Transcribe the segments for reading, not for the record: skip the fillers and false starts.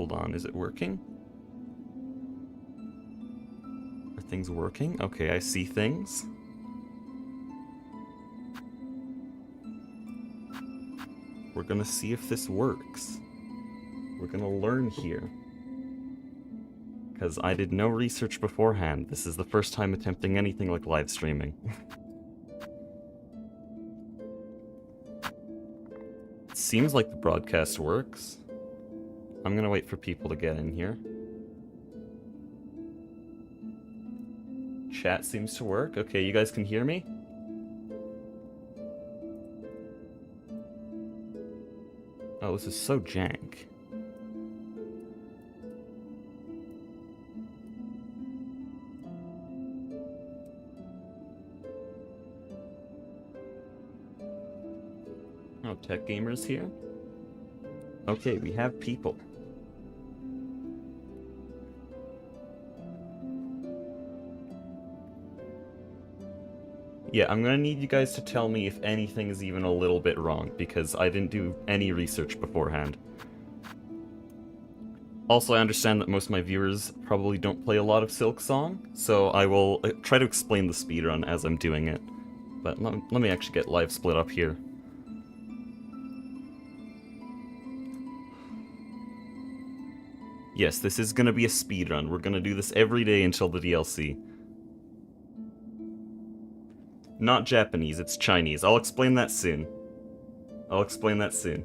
hold on, is it working? Are things working? Okay, I see things. We're gonna see if this works. We're gonna learn here. Because I did no research beforehand. This is the first time attempting anything like live streaming. It seems like the broadcast works. I'm gonna wait for people to get in here. Chat seems to work. Okay, you guys can hear me? Oh, this is so jank. Oh, tech gamers here? Okay, we have people. Yeah, I'm gonna need you guys to tell me if anything is even a little bit wrong, because I didn't do any research beforehand. Also, I understand that most of my viewers probably don't play a lot of Silksong, so I will try to explain the speedrun as I'm doing it. But let me actually get live split up here. Yes, this is gonna be a speedrun. We're gonna do this every day until the DLC. Not Japanese, it's Chinese. I'll explain that soon. I'll explain that soon.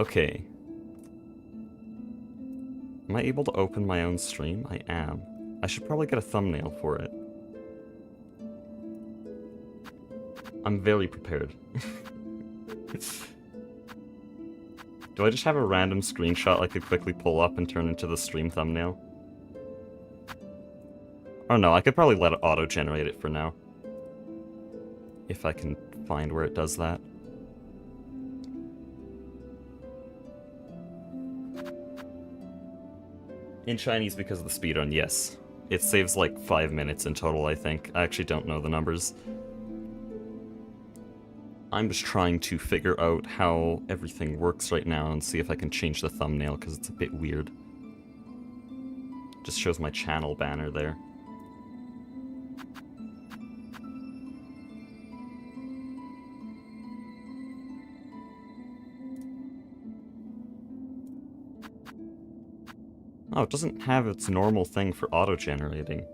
Okay. Am I able to open my own stream? I am. I should probably get a thumbnail for it. I'm very prepared. Do I just have a random screenshot I could quickly pull up and turn into the stream thumbnail? Oh no, I could probably let it auto-generate it for now. If I can find where it does that. In Chinese because of the speedrun, yes. It saves like 5 minutes in total, I think. I actually don't know the numbers. I'm just trying to figure out how everything works right now and see if I can change the thumbnail, because it's a bit weird. Just shows my channel banner there. Oh, it doesn't have its normal thing for auto-generating.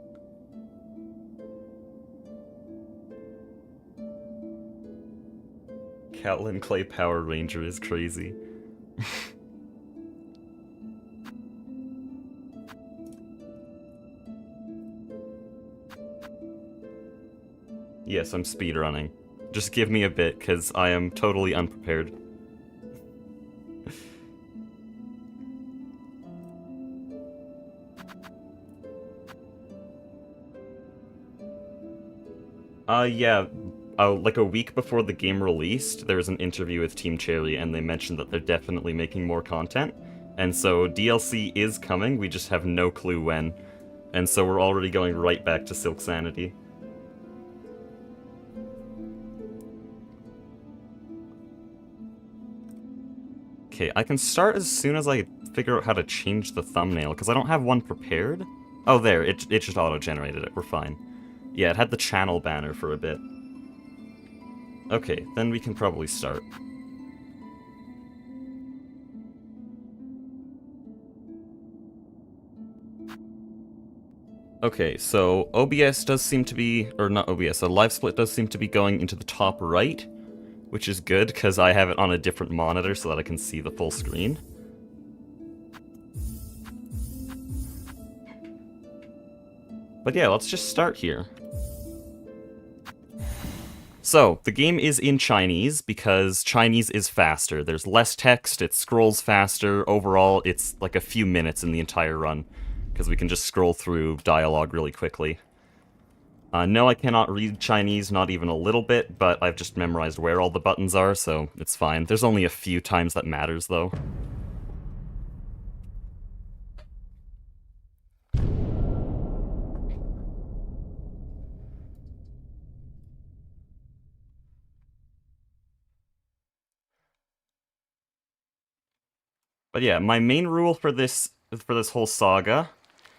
Catlin Clay Power Ranger is crazy. Yes, I'm speedrunning. Just give me a bit, because I am totally unprepared. Yeah. Like a week before the game released, there was an interview with Team Cherry, and they mentioned that they're definitely making more content. And so DLC is coming, we just have no clue when. And so we're already going right back to Silk Sanity. Okay, I can start as soon as I figure out how to change the thumbnail, because I don't have one prepared. Oh, there, it just auto-generated it, we're fine. Yeah, it had the channel banner for a bit. Okay, then we can probably start. Okay, so OBS does seem to be, or not OBS, a live split does seem to be going into the top right, which is good, because I have it on a different monitor so that I can see the full screen. But yeah, let's just start here. So, the game is in Chinese, because Chinese is faster. There's less text, it scrolls faster, overall it's like a few minutes in the entire run, because we can just scroll through dialogue really quickly. No, I cannot read Chinese, not even a little bit, but I've just memorized where all the buttons are, so it's fine. There's only a few times that matters, though. But yeah, my main rule for this whole saga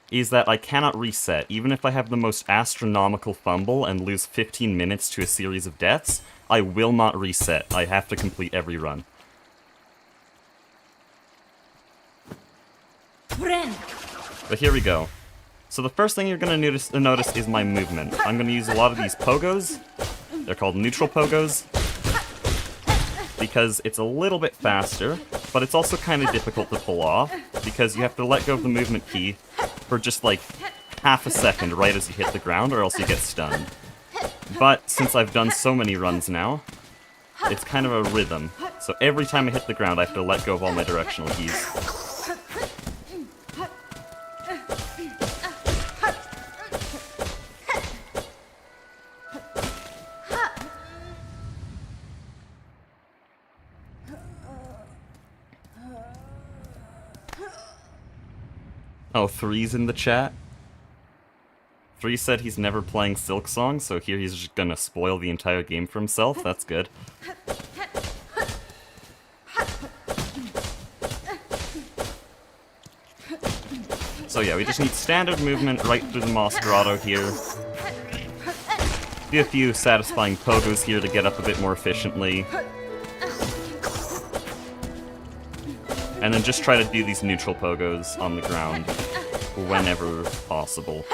is that I cannot reset. Even if I have the most astronomical fumble and lose 15 minutes to a series of deaths, I will not reset. I have to complete every run. But here we go. So the first thing you're going to notice is my movement. I'm going to use a lot of these pogos. They're called neutral pogos, because it's a little bit faster, but it's also kind of difficult to pull off, because you have to let go of the movement key for just like half a second right as you hit the ground, or else you get stunned. But since I've done so many runs now, it's kind of a rhythm. So every time I hit the ground, I have to let go of all my directional keys. Oh, Three's in the chat. Three said he's never playing Silksong, so here he's just gonna spoil the entire game for himself. That's good. So yeah, we just need standard movement right through the Moss Grotto here. Do a few satisfying pogos here to get up a bit more efficiently. And then just try to do these neutral pogos on the ground whenever possible.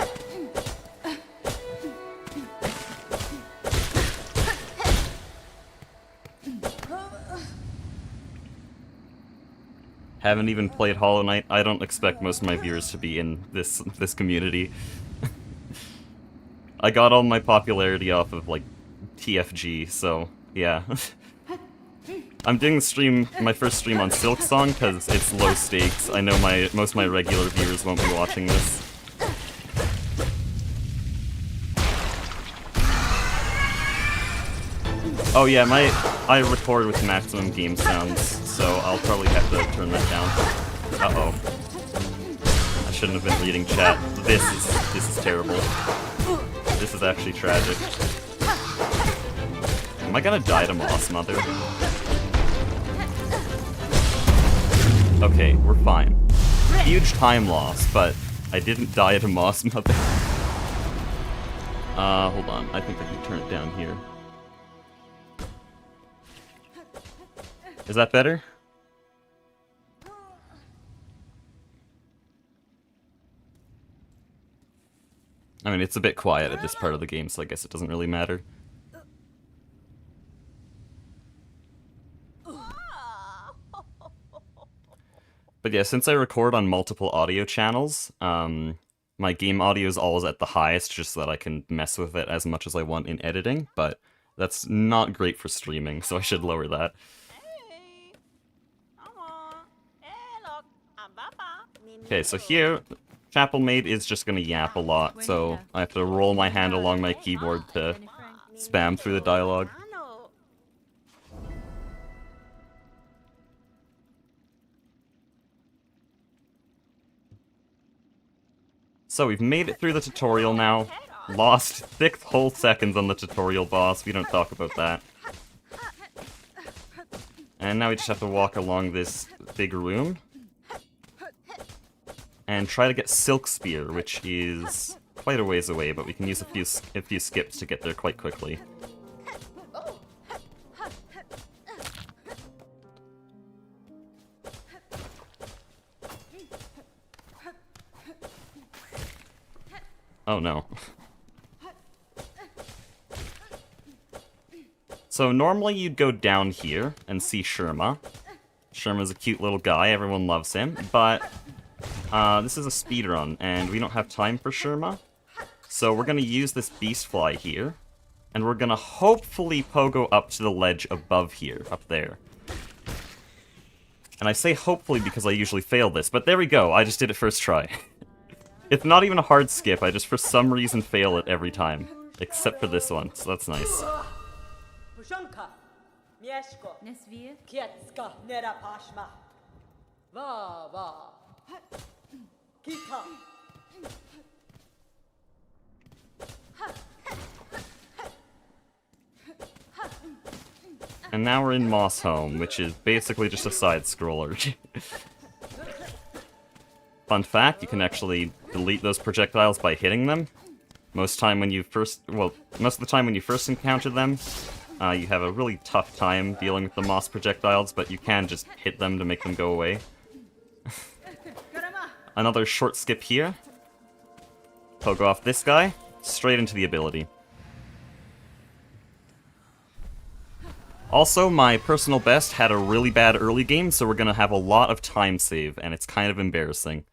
Haven't even played Hollow Knight. I don't expect most of my viewers to be in this community. I got all my popularity off of, like, TFG, so, yeah. I'm doing the stream, my first stream on Silksong, because it's low stakes. I know most of my regular viewers won't be watching this. Oh yeah, I record with maximum game sounds, so I'll probably have to turn that down. Uh-oh. I shouldn't have been reading chat. This is terrible. This is actually tragic. Am I gonna die to Moss Mother? Okay, we're fine. Huge time loss, but I didn't die to Moss Mother. Hold on. I think I can turn it down here. Is that better? I mean, it's a bit quiet at this part of the game, so I guess it doesn't really matter. But yeah, since I record on multiple audio channels, my game audio is always at the highest, just so that I can mess with it as much as I want in editing, but that's not great for streaming, so I should lower that. Okay, so here, Chapel Maid is just gonna yap a lot, so I have to roll my hand along my keyboard to spam through the dialogue. So we've made it through the tutorial now. Lost 6 whole seconds on the tutorial boss, we don't talk about that. And now we just have to walk along this big room. And try to get Silk Spear, which is quite a ways away, but we can use a few skips to get there quite quickly. Oh no. So normally you'd go down here and see Sherma. Sherma's a cute little guy, everyone loves him, but this is a speedrun, and we don't have time for Sherma. So we're gonna use this Beast Fly here, and we're gonna hopefully pogo up to the ledge above here, up there. And I say hopefully because I usually fail this, but there we go, I just did it first try. It's not even a hard skip, I just for some reason fail it every time. Except for this one, so that's nice. And now we're in Moss Home, which is basically just a side-scroller. Fun fact, you can actually delete those projectiles by hitting them. Most of the time when you first encounter them, you have a really tough time dealing with the moss projectiles, but you can just hit them to make them go away. Another short skip here. Pogo off this guy, straight into the ability. Also, my personal best had a really bad early game, so we're gonna have a lot of time save, and it's kind of embarrassing.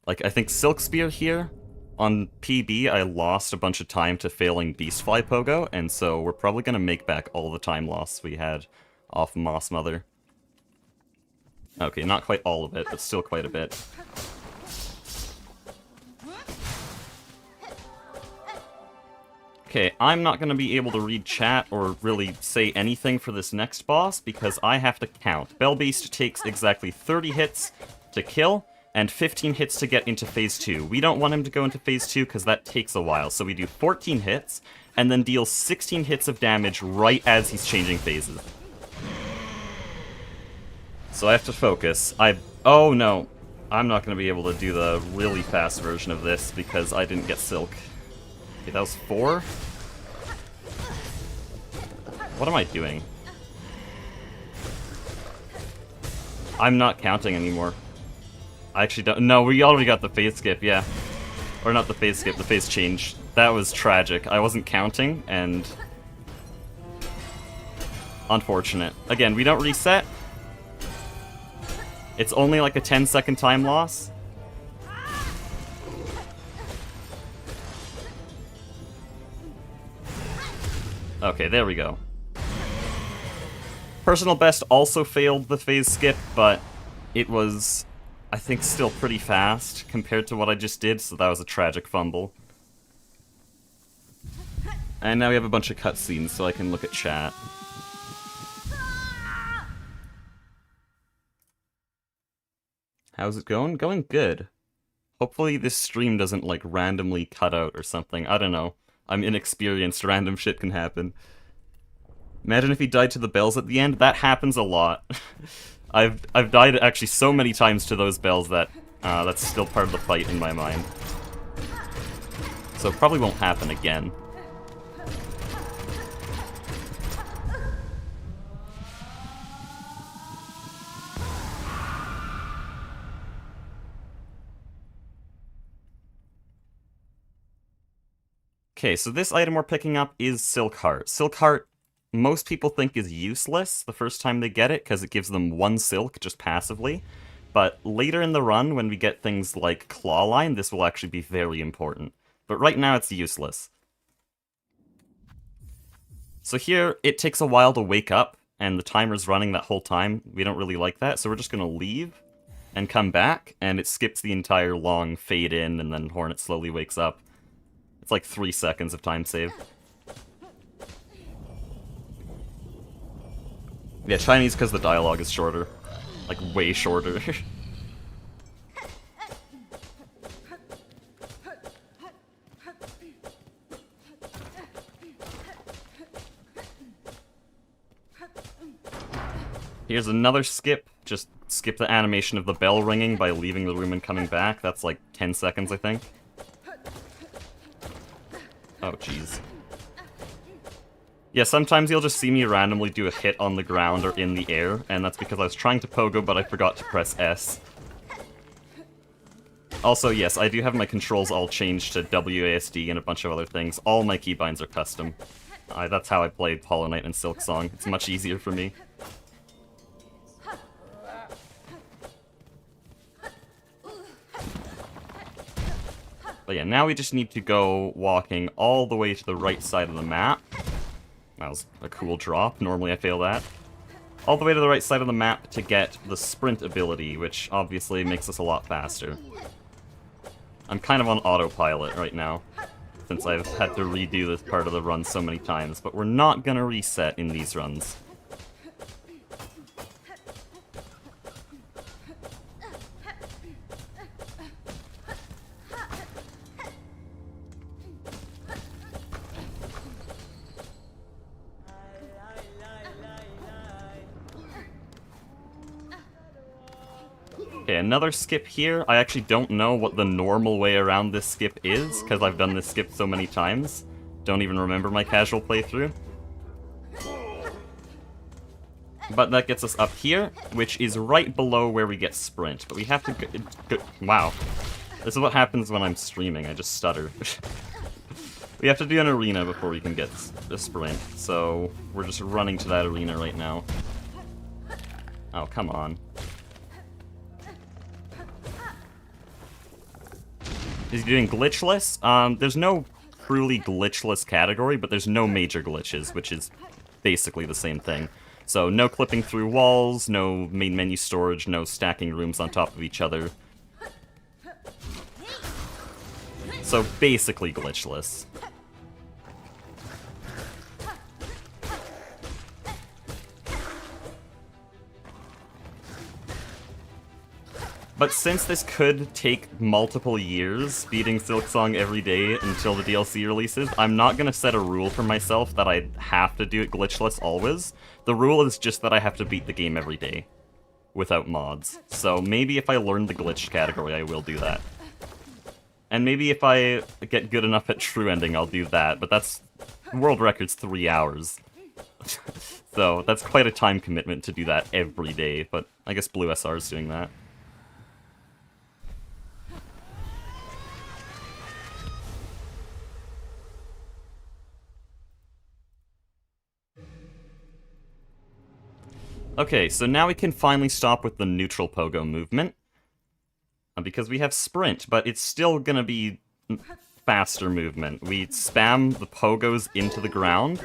Like, I think Silk Spear here, on PB, I lost a bunch of time to failing Beastfly Pogo, and so we're probably gonna make back all the time loss we had off Moss Mother. Okay, not quite all of it, but still quite a bit. Okay, I'm not going to be able to read chat or really say anything for this next boss because I have to count. Bellbeast takes exactly 30 hits to kill and 15 hits to get into Phase 2. We don't want him to go into Phase 2 because that takes a while, so we do 14 hits and then deal 16 hits of damage right as he's changing phases. So I have to focus. Oh no, I'm not going to be able to do the really fast version of this because I didn't get Silk. Okay, that was 4? What am I doing? I'm not counting anymore. I actually don't— no, we already got the phase skip, yeah. Or not the phase skip, the phase change. That was tragic. I wasn't counting, and... unfortunate. Again, we don't reset. It's only like a 10-second time loss. Okay, there we go. Personal best also failed the phase skip, but it was, I think, still pretty fast compared to what I just did, so that was a tragic fumble. And now we have a bunch of cutscenes, so I can look at chat. How's it going? Going good. Hopefully this stream doesn't, like, randomly cut out or something. I don't know. I'm inexperienced, random shit can happen. Imagine if he died to the bells at the end. That happens a lot. I've died actually so many times to those bells that that's still part of the fight in my mind. So it probably won't happen again. Okay, so this item we're picking up is Silk Heart. Silk Heart, most people think is useless the first time they get it, because it gives them 1 silk just passively. But later in the run, when we get things like Claw Line, this will actually be very important. But right now it's useless. So here, it takes a while to wake up, and the timer's running that whole time. We don't really like that, so we're just going to leave and come back, and it skips the entire long fade in, and then Hornet slowly wakes up. It's like 3 seconds of time save. Yeah, Chinese because the dialogue is shorter. Like, way shorter. Here's another skip. Just skip the animation of the bell ringing by leaving the room and coming back. That's like 10 seconds, I think. Oh, jeez. Yeah, sometimes you'll just see me randomly do a hit on the ground or in the air, and that's because I was trying to pogo, but I forgot to press S. Also, yes, I do have my controls all changed to WASD and a bunch of other things. All my keybinds are custom. That's how I played Hollow Knight and Silksong. It's much easier for me. But yeah, now we just need to go walking all the way to the right side of the map. That was a cool drop. Normally I fail that. All the way to the right side of the map to get the sprint ability, which obviously makes us a lot faster. I'm kind of on autopilot right now, since I've had to redo this part of the run so many times, but we're not gonna reset in these runs. Okay, another skip here. I actually don't know what the normal way around this skip is, because I've done this skip so many times. Don't even remember my casual playthrough. But that gets us up here, which is right below where we get sprint. But we have to go. Wow. This is what happens when I'm streaming, I just stutter. We have to do an arena before we can get a sprint, so we're just running to that arena right now. Oh, come on. Is he doing glitchless? There's no truly glitchless category, but there's no major glitches, which is basically the same thing. So no clipping through walls, no main menu storage, no stacking rooms on top of each other. So basically glitchless. But since this could take multiple years, beating Silksong every day until the DLC releases, I'm not going to set a rule for myself that I have to do it glitchless always. The rule is just that I have to beat the game every day, without mods. So maybe if I learn the glitch category, I will do that. And maybe if I get good enough at true ending, I'll do that, but that's... world record's 3 hours. So that's quite a time commitment to do that every day, but I guess Blue SR is doing that. Okay, so now we can finally stop with the neutral pogo movement. Because we have sprint, but it's still gonna be faster movement. We spam the pogos into the ground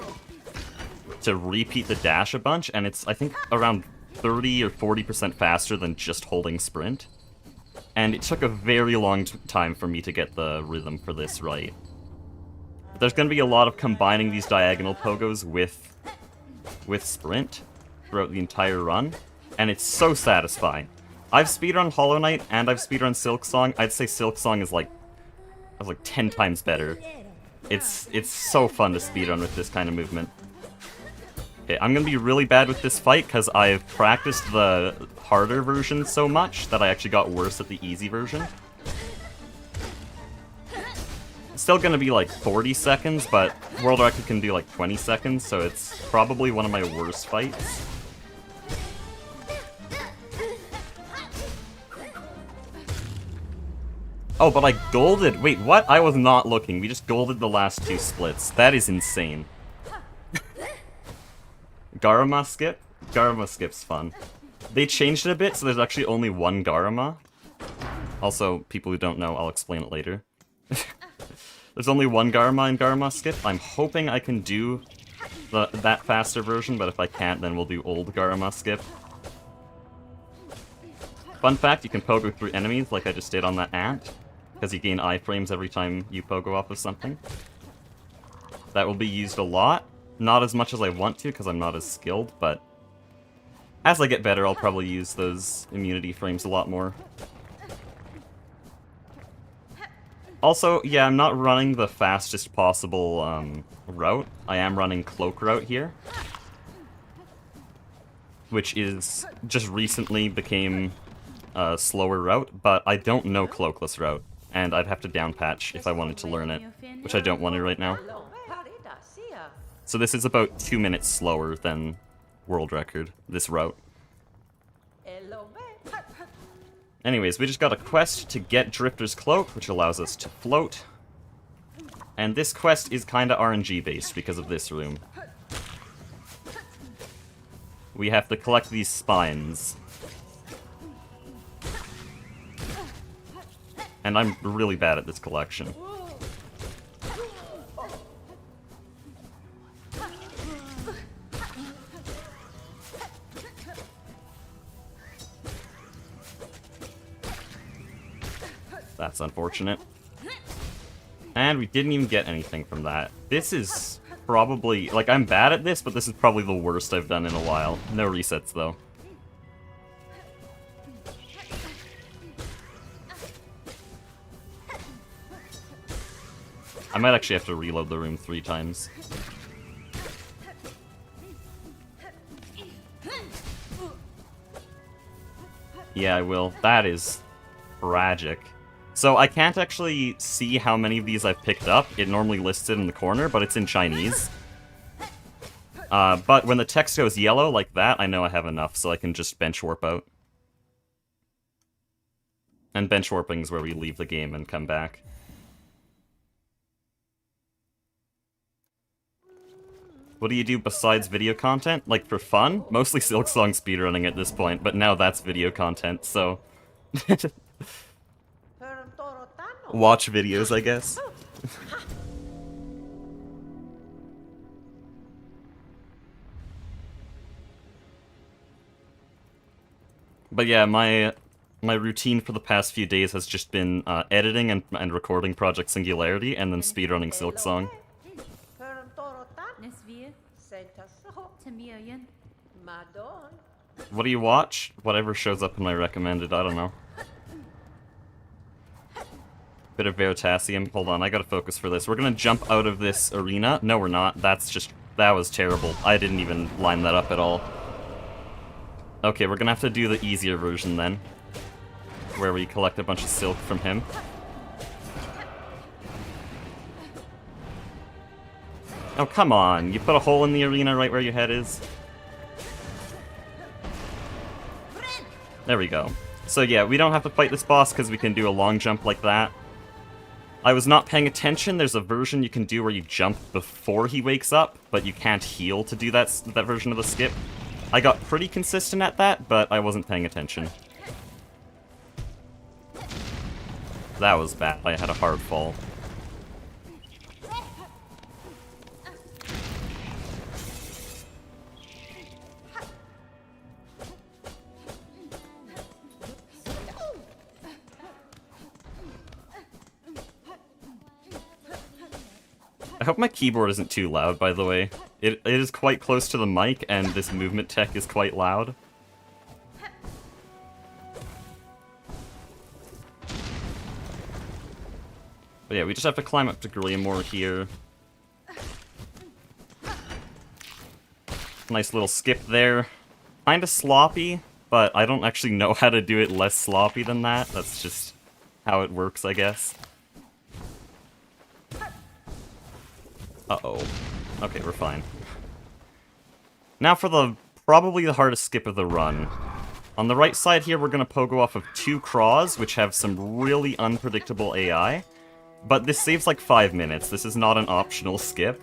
to repeat the dash a bunch, and it's, I think, around 30 or 40% faster than just holding sprint. And it took a very long time for me to get the rhythm for this right. There's gonna be a lot of combining these diagonal pogos with sprint throughout the entire run, and it's so satisfying. I've speedrun Hollow Knight and I've speedrun Silksong. I'd say Silksong is like 10 times better. It's so fun to speedrun with this kind of movement. Okay, I'm gonna be really bad with this fight because I've practiced the harder version so much that I actually got worse at the easy version. It's still gonna be like 40 seconds, but world record can do like 20 seconds, so it's probably one of my worst fights. Oh, but I golded. Wait, what? I was not looking. We just golded the last 2 splits. That is insane. Garama skip? Garama skip's fun. They changed it a bit, so there's actually only 1 Garama. Also, people who don't know, I'll explain it later. There's only 1 Garama in Garama skip. I'm hoping I can do that faster version, but if I can't, then we'll do old Garama skip. Fun fact, you can pogo through enemies like I just did on that ant, because you gain iframes every time you pogo off of something. That will be used a lot. Not as much as I want to, because I'm not as skilled, but as I get better, I'll probably use those immunity frames a lot more. Also, yeah, I'm not running the fastest possible route. I am running Cloak route here, which is just recently became a slower route, but I don't know Cloakless route, and I'd have to downpatch if I wanted to learn it, which I don't want to right now. So this is about 2 minutes slower than world record, this route. Anyways, we just got a quest to get Drifter's Cloak, which allows us to float. And this quest is kinda RNG based because of this room. We have to collect these spines. And I'm really bad at this collection. That's unfortunate. And we didn't even get anything from that. This is probably... like, I'm bad at this, but this is probably the worst I've done in a while. No resets, though. I might actually have to reload the room 3 times. Yeah, I will. That is tragic. So I can't actually see how many of these I've picked up. It normally lists it in the corner, but it's in Chinese. But when the text goes yellow like that, I know I have enough, so I can just bench warp out. And bench warping is where we leave the game and come back. What do you do besides video content? Like, for fun? Mostly Silksong speedrunning at this point, but now that's video content, so... Watch videos, I guess. But yeah, my routine for the past few days has just been editing and recording Project Singularity, and then speedrunning Silksong. What do you watch? Whatever shows up in my recommended, I don't know. Bit of Veritasium. Hold on, I gotta focus for this. We're gonna jump out of this arena. No, we're not. That was terrible. I didn't even line that up at all. Okay, we're gonna have to do the easier version then, where we collect a bunch of silk from him. Oh, come on. You put a hole in the arena right where your head is. There we go. So yeah, we don't have to fight this boss because we can do a long jump like that. I was not paying attention. There's a version you can do where you jump before he wakes up, but you can't heal to do that version of the skip. I got pretty consistent at that, but I wasn't paying attention. That was bad. I had a hard fall. I hope my keyboard isn't too loud, by the way. It is quite close to the mic, and this movement tech is quite loud. But yeah, we just have to climb up to Greymore here. Nice little skip there. Kinda sloppy, but I don't actually know how to do it less sloppy than that. That's just how it works, I guess. Uh-oh. Okay, we're fine. Now for probably the hardest skip of the run. On the right side here, we're going to pogo off of 2 craws, which have some really unpredictable AI. But this saves like 5 minutes. This is not an optional skip.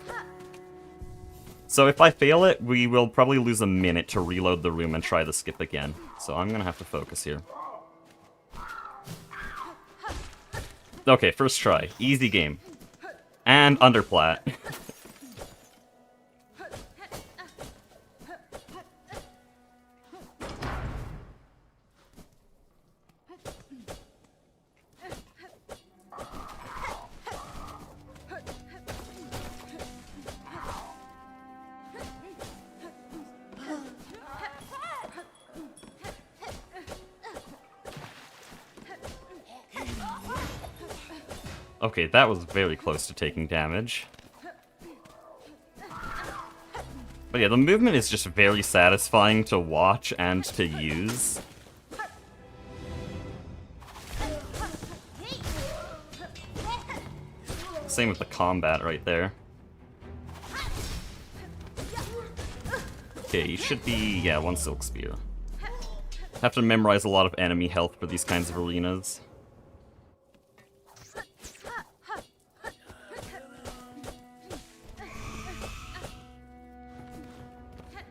So if I fail it, we will probably lose a minute to reload the room and try the skip again. So I'm going to have to focus here. Okay, first try. Easy game. And underplat. Okay, that was very close to taking damage. But yeah, the movement is just very satisfying to watch and to use. Same with the combat right there. Okay, you should be, yeah, 1 Silk Spear. Have to memorize a lot of enemy health for these kinds of arenas.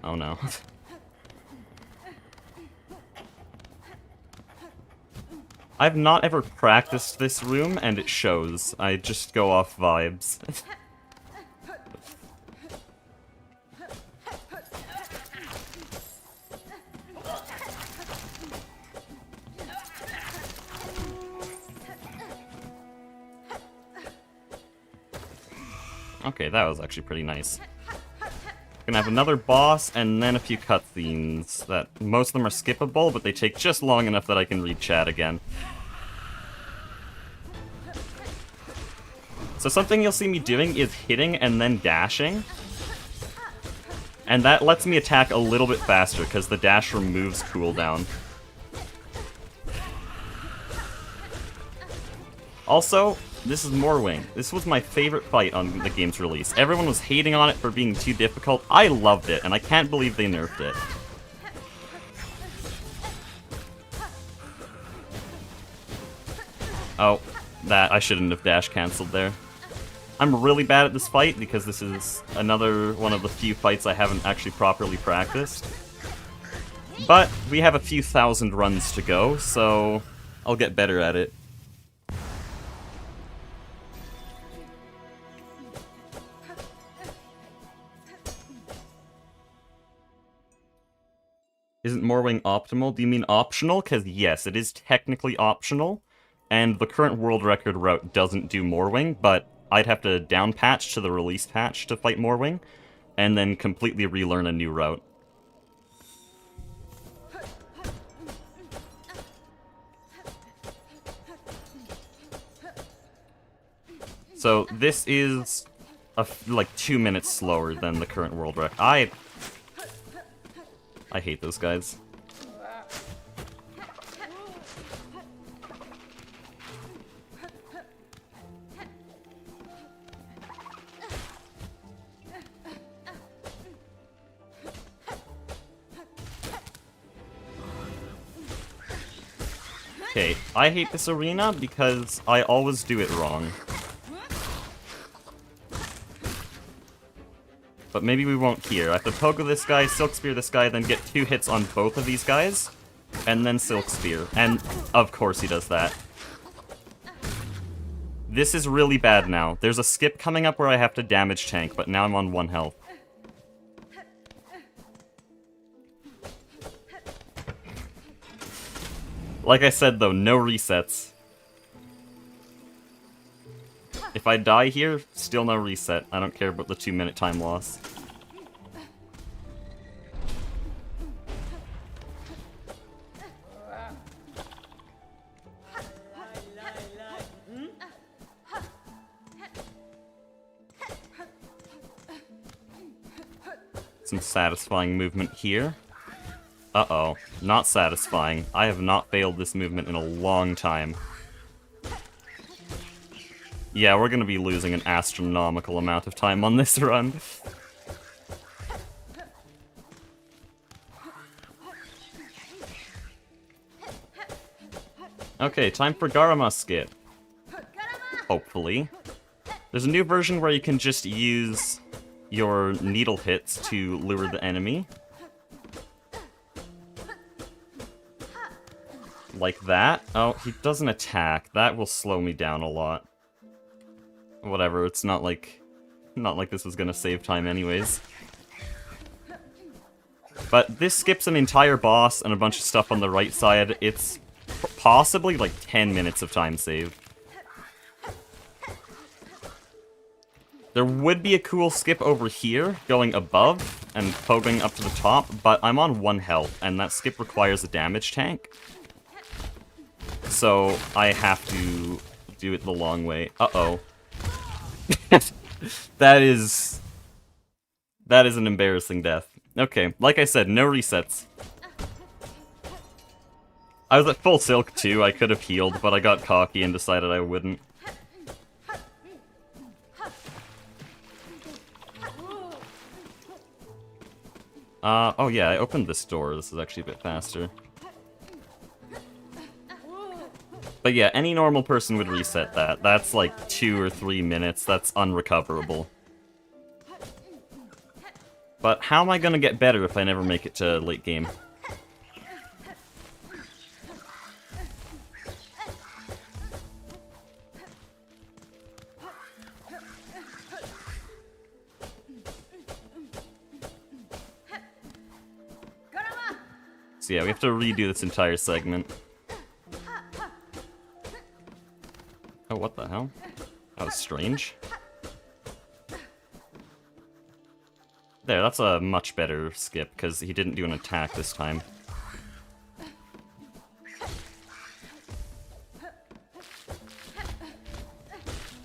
Oh no. I've not ever practiced this room, and it shows. I just go off vibes. Okay, that was actually pretty nice. Gonna have another boss, and then a few cutscenes that most of them are skippable, but they take just long enough that I can read chat again. So something you'll see me doing is hitting and then dashing. And that lets me attack a little bit faster, because the dash removes cooldown. Also, this is Morwing. This was my favorite fight on the game's release. Everyone was hating on it for being too difficult. I loved it, and I can't believe they nerfed it. Oh, that I shouldn't have dash cancelled there. I'm really bad at this fight because this is another one of the few fights I haven't actually properly practiced. But we have a few thousand runs to go, so I'll get better at it. Isn't Morwing optimal? Do you mean optional? Because yes, it is technically optional, and the current world record route doesn't do Morwing, but I'd have to down patch to the release patch to fight Morwing, and then completely relearn a new route. So this is like 2 minutes slower than the current world record. I hate those guys. Okay, I hate this arena because I always do it wrong. But maybe we won't here. I have to pogo this guy, Silk Spear this guy, then get 2 hits on both of these guys, and then Silk Spear. And of course he does that. This is really bad now. There's a skip coming up where I have to damage tank, but now I'm on 1 health. Like I said though, no resets. If I die here, still no reset. I don't care about the 2-minute time loss. Some satisfying movement here. Uh-oh. Not satisfying. I have not failed this movement in a long time. Yeah, we're gonna be losing an astronomical amount of time on this run. Okay, time for Garama skip. Hopefully. There's a new version where you can just use your needle hits to lure the enemy. Like that. Oh, he doesn't attack. That will slow me down a lot. Whatever, it's not like this is gonna save time anyways. But this skips an entire boss and a bunch of stuff on the right side. It's possibly like 10 minutes of time saved. There would be a cool skip over here, going above and pogoing up to the top, but I'm on 1 health, and that skip requires a damage tank. So I have to do it the long way. Uh-oh. That is an embarrassing death. Okay, like I said, no resets. I was at full silk too, I could have healed, but I got cocky and decided I wouldn't. Oh yeah, I opened this door, this is actually a bit faster. But yeah, any normal person would reset that. That's like 2 or 3 minutes. That's unrecoverable. But how am I gonna get better if I never make it to late game? So yeah, we have to redo this entire segment. Oh, what the hell? That was strange. There, that's a much better skip, because he didn't do an attack this time.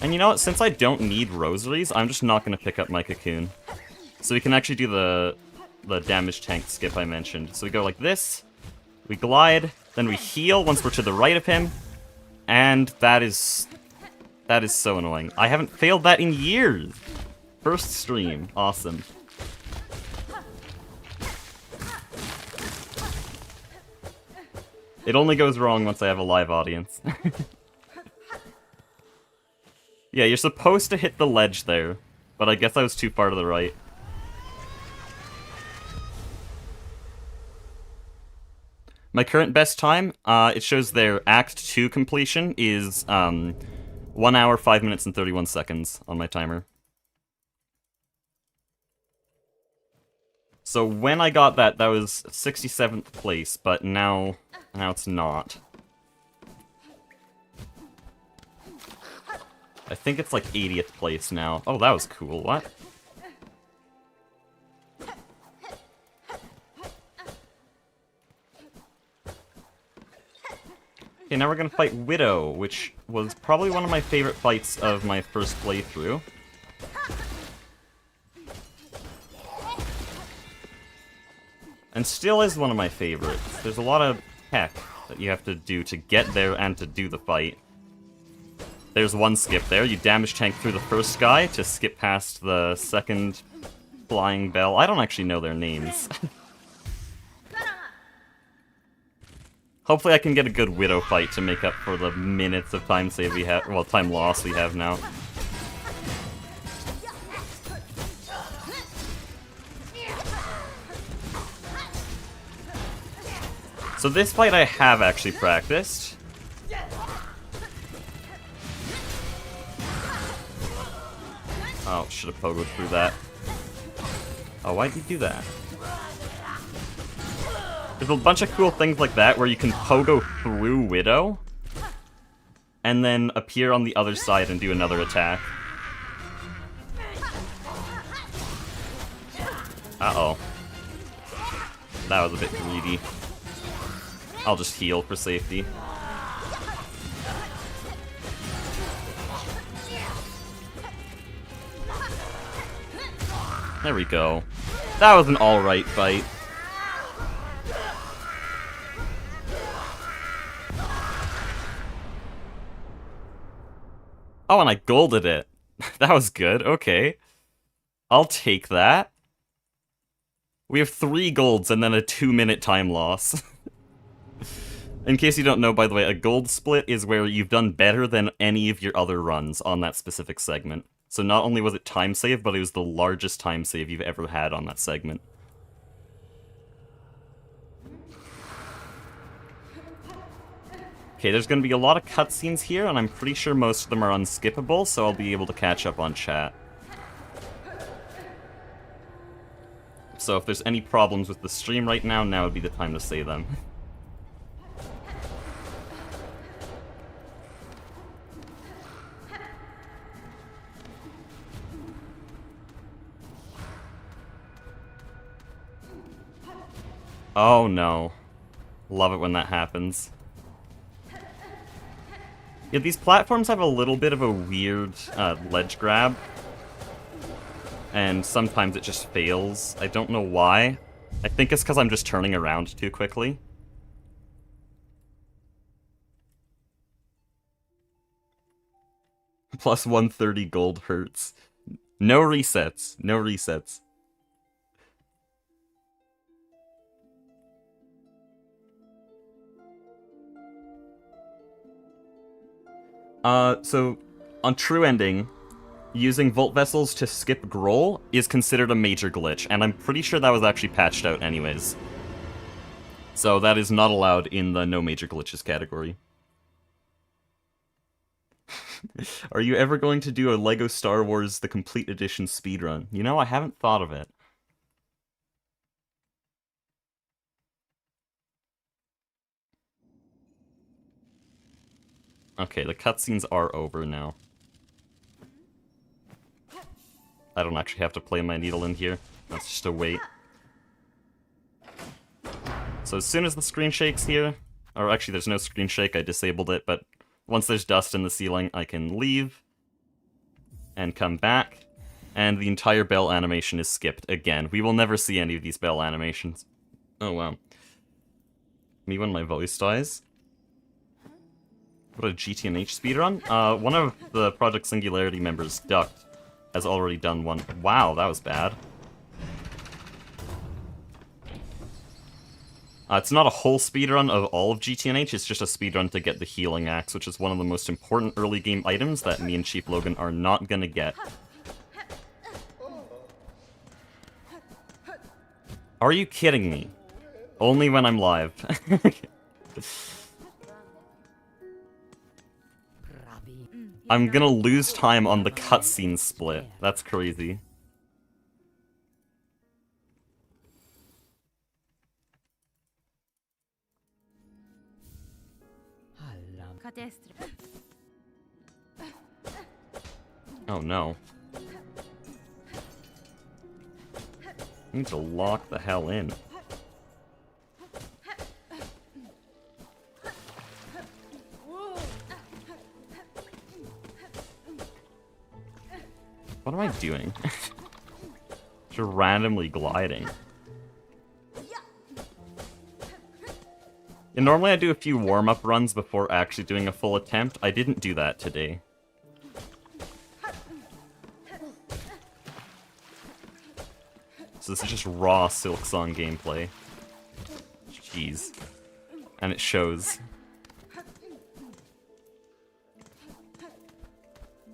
And you know what? Since I don't need rosaries, I'm just not going to pick up my cocoon. So we can actually do the damage tank skip I mentioned. So we go like this, we glide, then we heal once we're to the right of him, and that is That is so annoying. I haven't failed that in years! First stream. Awesome. It only goes wrong once I have a live audience. Yeah, you're supposed to hit the ledge there, but I guess I was too far to the right. My current best time, it shows there Act 2 completion is 1 hour, 5 minutes, and 31 seconds on my timer. So when I got that, that was 67th place, but now it's not. I think it's like 80th place now. Oh, that was cool. What? Okay, now we're gonna fight Widow, which was probably one of my favorite fights of my first playthrough. And still is one of my favorites. There's a lot of tech that you have to do to get there and to do the fight. There's one skip there. You damage tank through the first guy to skip past the second flying bell. I don't actually know their names. Hopefully I can get a good Widow fight to make up for the minutes of time save we have, well, time loss we have now. So this fight I have actually practiced. Oh, should have pogoed through that. Oh, why'd you do that? There's a bunch of cool things like that where you can pogo through Widow and then appear on the other side and do another attack. Uh-oh. That was a bit greedy. I'll just heal for safety. There we go. That was an alright fight. Oh, and I golded it. That was good, okay. I'll take that. We have 3 golds and then a 2-minute time loss. In case you don't know, by the way, a gold split is where you've done better than any of your other runs on that specific segment. So not only was it time save, but it was the largest time save you've ever had on that segment. Okay, there's going to be a lot of cutscenes here, and I'm pretty sure most of them are unskippable, so I'll be able to catch up on chat. So if there's any problems with the stream right now, now would be the time to say them. Oh no. Love it when that happens. Yeah, these platforms have a little bit of a weird ledge grab. And sometimes it just fails. I don't know why. I think it's because I'm just turning around too quickly. Plus 130 gold hurts. No resets. No resets. So, on True Ending, using Volt Vessels to skip Groll is considered a major glitch, and I'm pretty sure that was actually patched out anyways. So that is not allowed in the no major glitches category. Are you ever going to do a LEGO Star Wars The Complete Edition speedrun? You know, I haven't thought of it. Okay, the cutscenes are over now. I don't actually have to play my needle in here. That's just a wait. So as soon as the screen shakes here, or actually there's no screen shake, I disabled it, but once there's dust in the ceiling, I can leave and come back, and the entire bell animation is skipped again. We will never see any of these bell animations. Oh wow. Me when my voice dies? What a GTNH speedrun? One of the Project Singularity members, Ducked, has already done one. Wow, that was bad. It's not a whole speedrun of all of GTNH, it's just a speedrun to get the healing axe, which is one of the most important early game items that me and Chief Logan are not gonna get. Are you kidding me? Only when I'm live. I'm gonna lose time on the cutscene split. That's crazy. Oh no. I need to lock the hell in. What am I doing? Just randomly gliding. And normally I do a few warm-up runs before actually doing a full attempt. I didn't do that today. So this is just raw Silksong gameplay. Jeez. And it shows.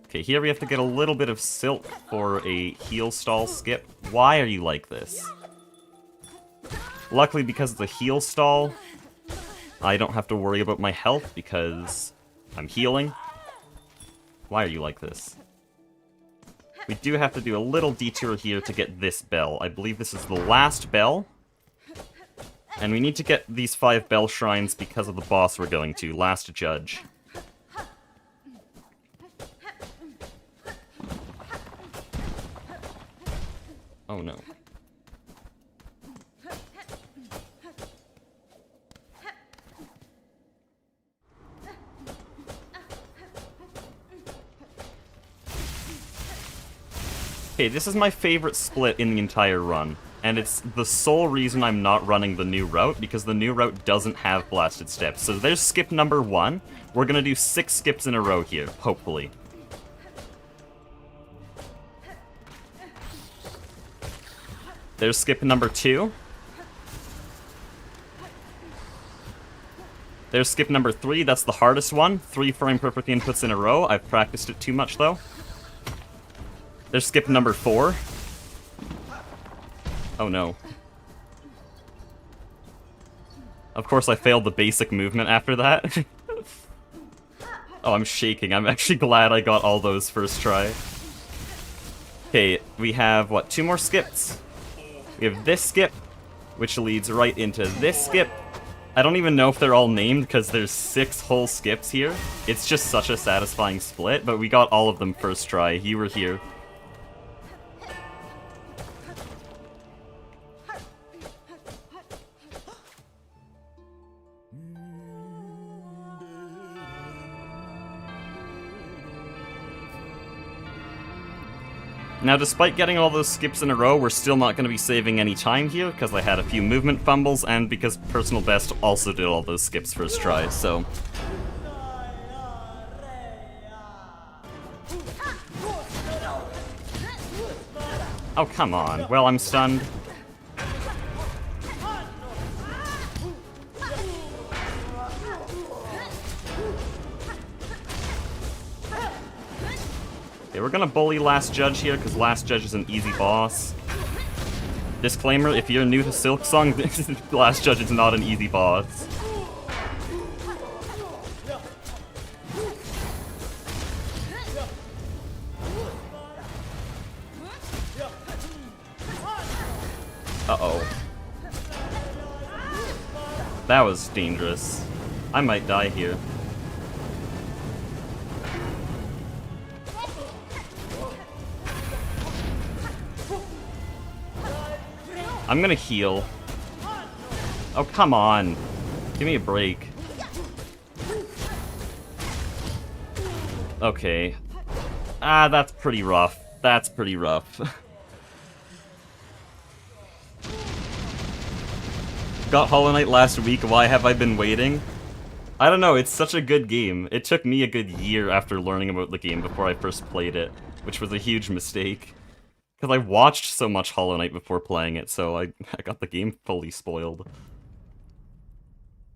Okay, here we have to get a little bit of silk for a heal stall skip. Why are you like this? Luckily, because it's a heal stall, I don't have to worry about my health because I'm healing. Why are you like this? We do have to do a little detour here to get this bell. I believe this is the last bell. And we need to get these 5 bell shrines because of the boss we're going to, Last Judge. Oh no. Okay, this is my favorite split in the entire run, and it's the sole reason I'm not running the new route, because the new route doesn't have blasted steps. So there's skip number 1. We're gonna do 6 skips in a row here, hopefully. There's skip number 2. There's skip number 3, that's the hardest one. 3 frame perfect inputs in a row. I've practiced it too much though. There's skip number 4. Oh no. Of course I failed the basic movement after that. Oh, I'm shaking. I'm actually glad I got all those first try. Okay, we have, what, 2 more skips? We have this skip, which leads right into this skip. I don't even know if they're all named because there's 6 whole skips here. It's just such a satisfying split, but we got all of them first try. You were here. Now, despite getting all those skips in a row, we're still not going to be saving any time here, because I had a few movement fumbles, and because Personal Best also did all those skips first try, so... Oh, come on. Well, I'm stunned. Okay, we're gonna bully Last Judge here, because Last Judge is an easy boss. Disclaimer, if you're new to Silksong, Last Judge is not an easy boss. Uh-oh. That was dangerous. I might die here. I'm gonna heal. Oh, come on. Give me a break. Okay. Ah, that's pretty rough. That's pretty rough. Got Hollow Knight last week. Why have I been waiting? I don't know, it's such a good game. It took me a good year after learning about the game before I first played it, which was a huge mistake. Because I watched so much Hollow Knight before playing it, so I got the game fully spoiled.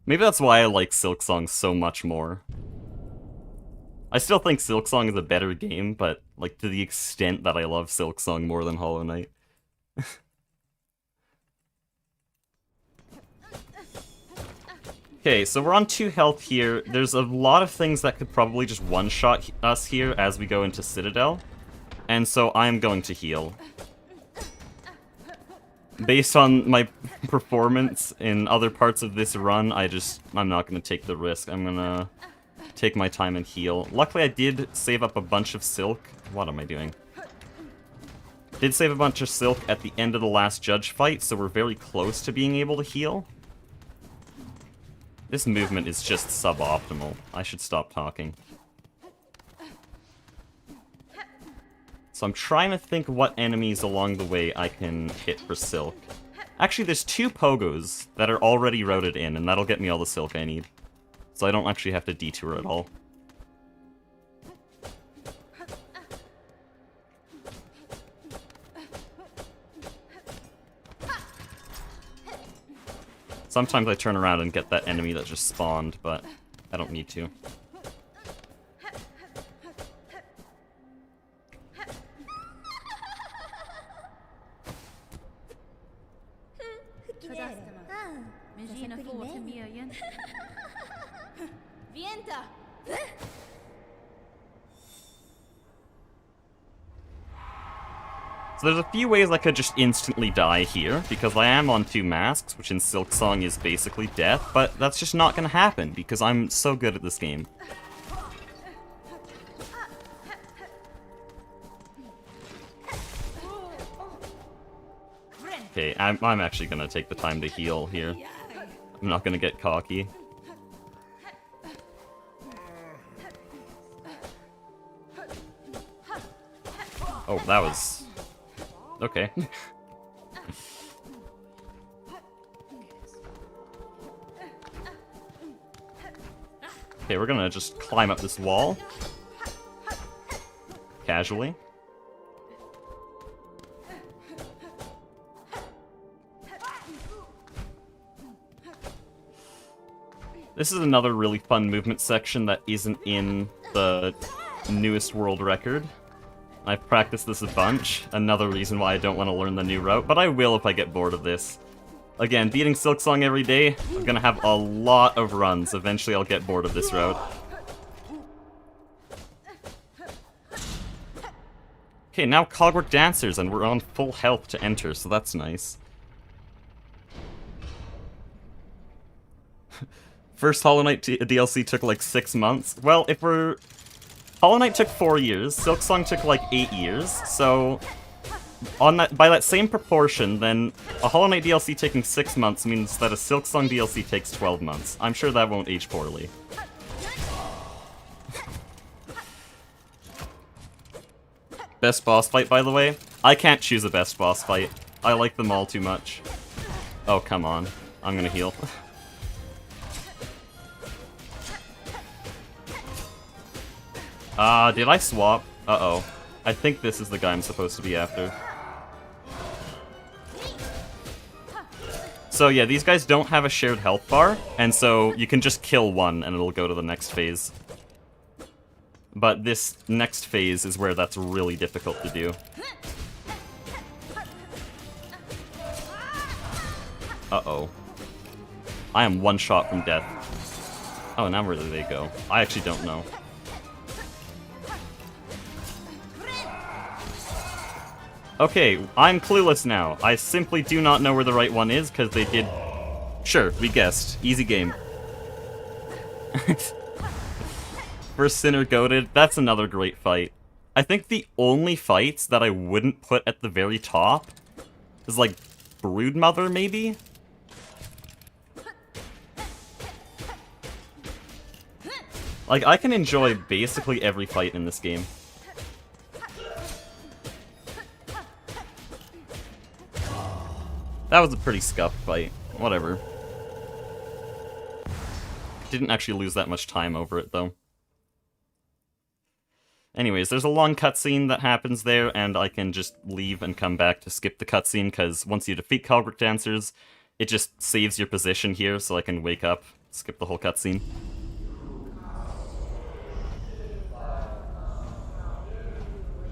Maybe that's why I like Silksong so much more. I still think Silksong is a better game, but like to the extent that I love Silksong more than Hollow Knight. Okay, so we're on 2 health here. There's a lot of things that could probably just one-shot us here as we go into Citadel. And so I'm going to heal. Based on my performance in other parts of this run, I'm not going to take the risk. I'm going to take my time and heal. Luckily, I did save up a bunch of silk. What am I doing? Did save a bunch of silk at the end of the last judge fight, so we're very close to being able to heal. This movement is just suboptimal. I should stop talking. So I'm trying to think what enemies along the way I can hit for silk. Actually, there's 2 pogos that are already routed in, and that'll get me all the silk I need. So I don't actually have to detour at all. Sometimes I turn around and get that enemy that just spawned, but I don't need to. So there's a few ways I could just instantly die here, because I am on 2 masks, which in Silksong is basically death, but that's just not going to happen, because I'm so good at this game. Okay, I'm actually going to take the time to heal here. I'm not going to get cocky. Oh, that was... okay. Okay, we're gonna just climb up this wall. Casually. This is another really fun movement section that isn't in the newest world record. I've practiced this a bunch, another reason why I don't want to learn the new route, but I will if I get bored of this. Again, beating Silksong every day, I'm gonna have a lot of runs. Eventually I'll get bored of this route. Okay, now Cogurt Dancers, and we're on full health to enter, so that's nice. First Hollow Knight DLC took like 6 months. Well, if we're... Hollow Knight took 4 years, Silksong took like 8 years, so... on that, by that same proportion, then a Hollow Knight DLC taking 6 months means that a Silksong DLC takes 12 months. I'm sure that won't age poorly. Best boss fight, by the way? I can't choose a best boss fight. I like them all too much. Oh, come on. I'm gonna heal. Did I swap? Uh-oh. I think this is the guy I'm supposed to be after. So yeah, these guys don't have a shared health bar, and so you can just kill one and it'll go to the next phase. But this next phase is where that's really difficult to do. Uh-oh. I am one shot from death. Oh, now where do they go? I actually don't know. Okay, I'm clueless now. I simply do not know where the right one is, because they did... Sure, we guessed. Easy game. First Sinner goated. That's another great fight. I think the only fights that I wouldn't put at the very top is, like, Broodmother, maybe? Like, I can enjoy basically every fight in this game. That was a pretty scuffed fight. Whatever. Didn't actually lose that much time over it, though. Anyways, there's a long cutscene that happens there, and I can just leave and come back to skip the cutscene, because once you defeat Cogurt Dancers, it just saves your position here, so I can wake up, skip the whole cutscene.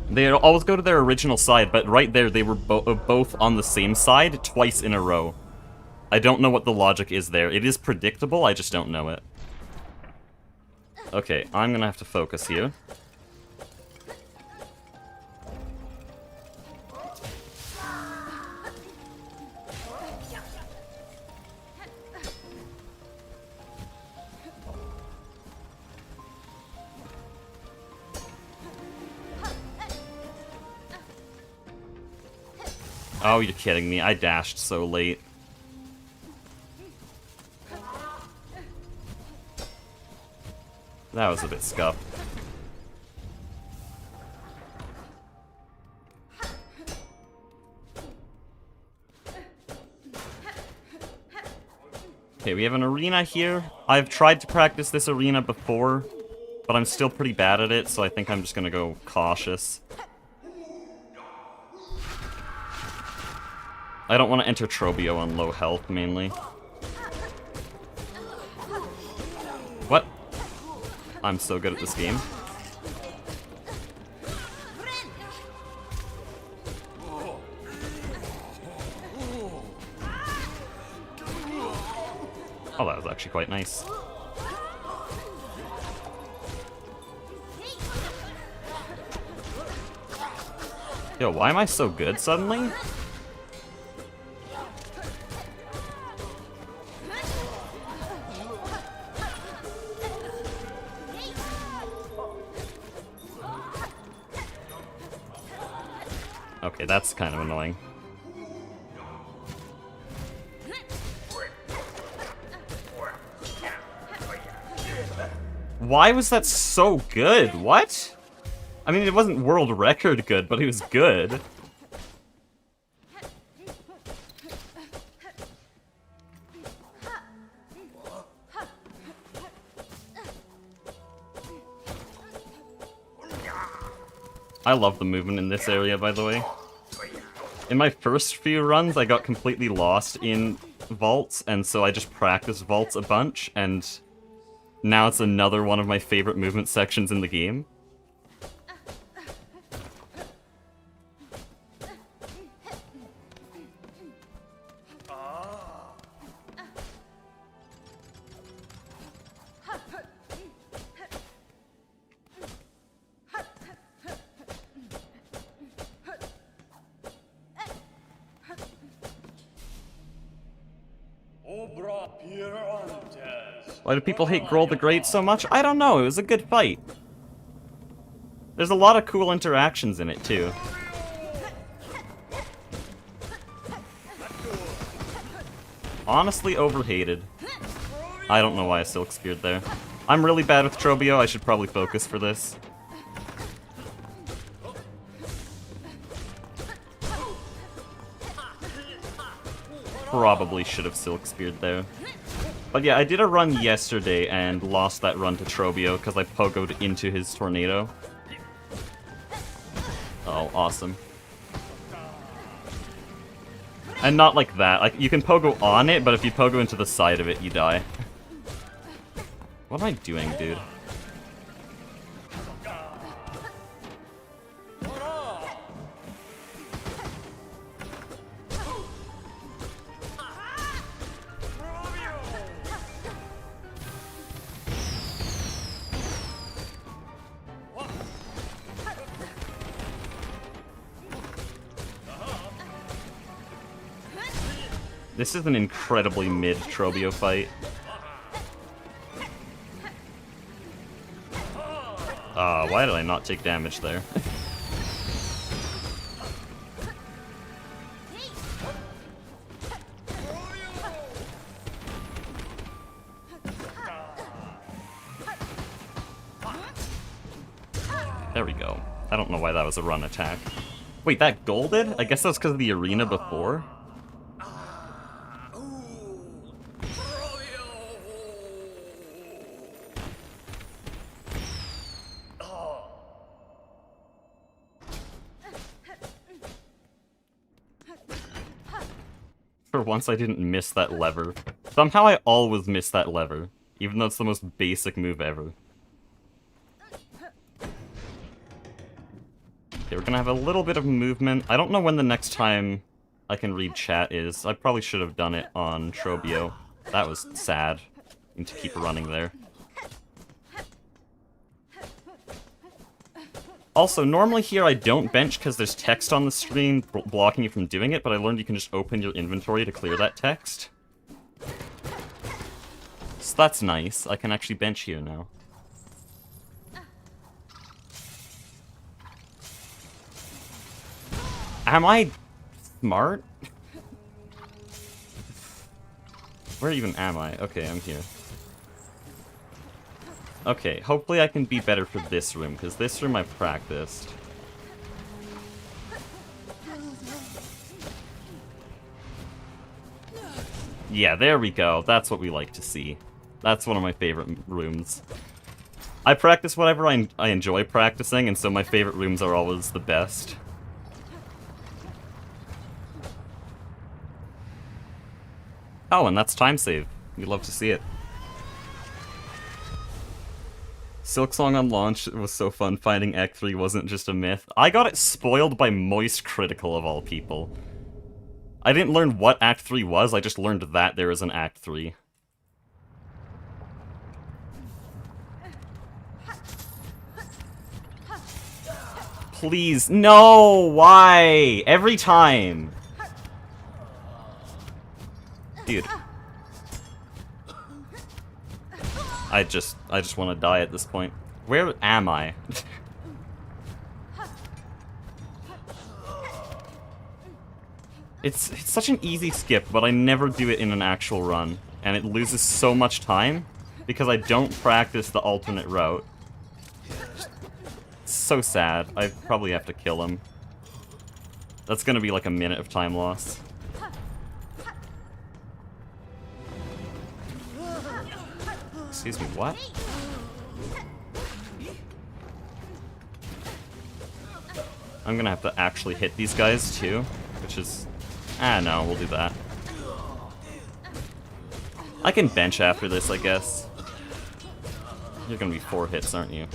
They always go to their original side, but right there they were both on the same side twice in a row. I don't know what the logic is there. It is predictable, I just don't know it. Okay, I'm gonna have to focus here. Oh, you're kidding me. I dashed so late. That was a bit scuffed. Okay, we have an arena here. I've tried to practice this arena before, but I'm still pretty bad at it, so I think I'm just gonna go cautious. I don't want to enter Trobio on low health, mainly. What? I'm so good at this game. Oh, that was actually quite nice. Yo, why am I so good suddenly? Okay, that's kind of annoying. Why was that so good? What? I mean, it wasn't world record good, but it was good. I love the movement in this area, by the way. In my first few runs, I got completely lost in vaults, and so I just practiced vaults a bunch, and now it's another one of my favorite movement sections in the game. Why do people hate Grohl the Great so much? I don't know, it was a good fight. There's a lot of cool interactions in it, too. Honestly overhated. I don't know why I Silk Speared there. I'm really bad with Trobio, I should probably focus for this. Probably should have Silk Speared there. But yeah, I did a run yesterday and lost that run to Trobio because I pogoed into his tornado. Oh, awesome. And not like that. Like, you can pogo on it, but if you pogo into the side of it, you die. What am I doing, dude? This is an incredibly mid-Trobio fight. Why did I not take damage there? There we go. I don't know why that was a run attack. Wait, that golded? I guess that's because of the arena before? For once I didn't miss that lever. Somehow I always miss that lever, even though it's the most basic move ever. Okay, we're gonna have a little bit of movement. I don't know when the next time I can read chat is. I probably should have done it on Trobio. That was sad. Need to keep running there. Also, normally here I don't bench because there's text on the screen blocking you from doing it, but I learned you can just open your inventory to clear that text. So that's nice. I can actually bench here now. Am I smart? Where even am I? Okay, I'm here. Okay, hopefully I can be better for this room, because this room I've practiced. Yeah, there we go. That's what we like to see. That's one of my favorite rooms. I practice whatever I enjoy practicing, and so my favorite rooms are always the best. Oh, and that's time save. You love to see it. Silksong on launch was so fun. Finding Act 3 wasn't just a myth. I got it spoiled by Moist Critical of all people. I didn't learn what Act 3 was, I just learned that there is an Act 3. Please, no! Why? Every time! Dude. I just want to die at this point. Where am I? It's such an easy skip, but I never do it in an actual run. And it loses so much time because I don't practice the alternate route. It's so sad. I probably have to kill him. That's gonna be like a minute of time loss. Excuse me, what? I'm gonna have to actually hit these guys too, which is... Ah, no, we'll do that. I can bench after this, I guess. You're gonna be 4 hits, aren't you?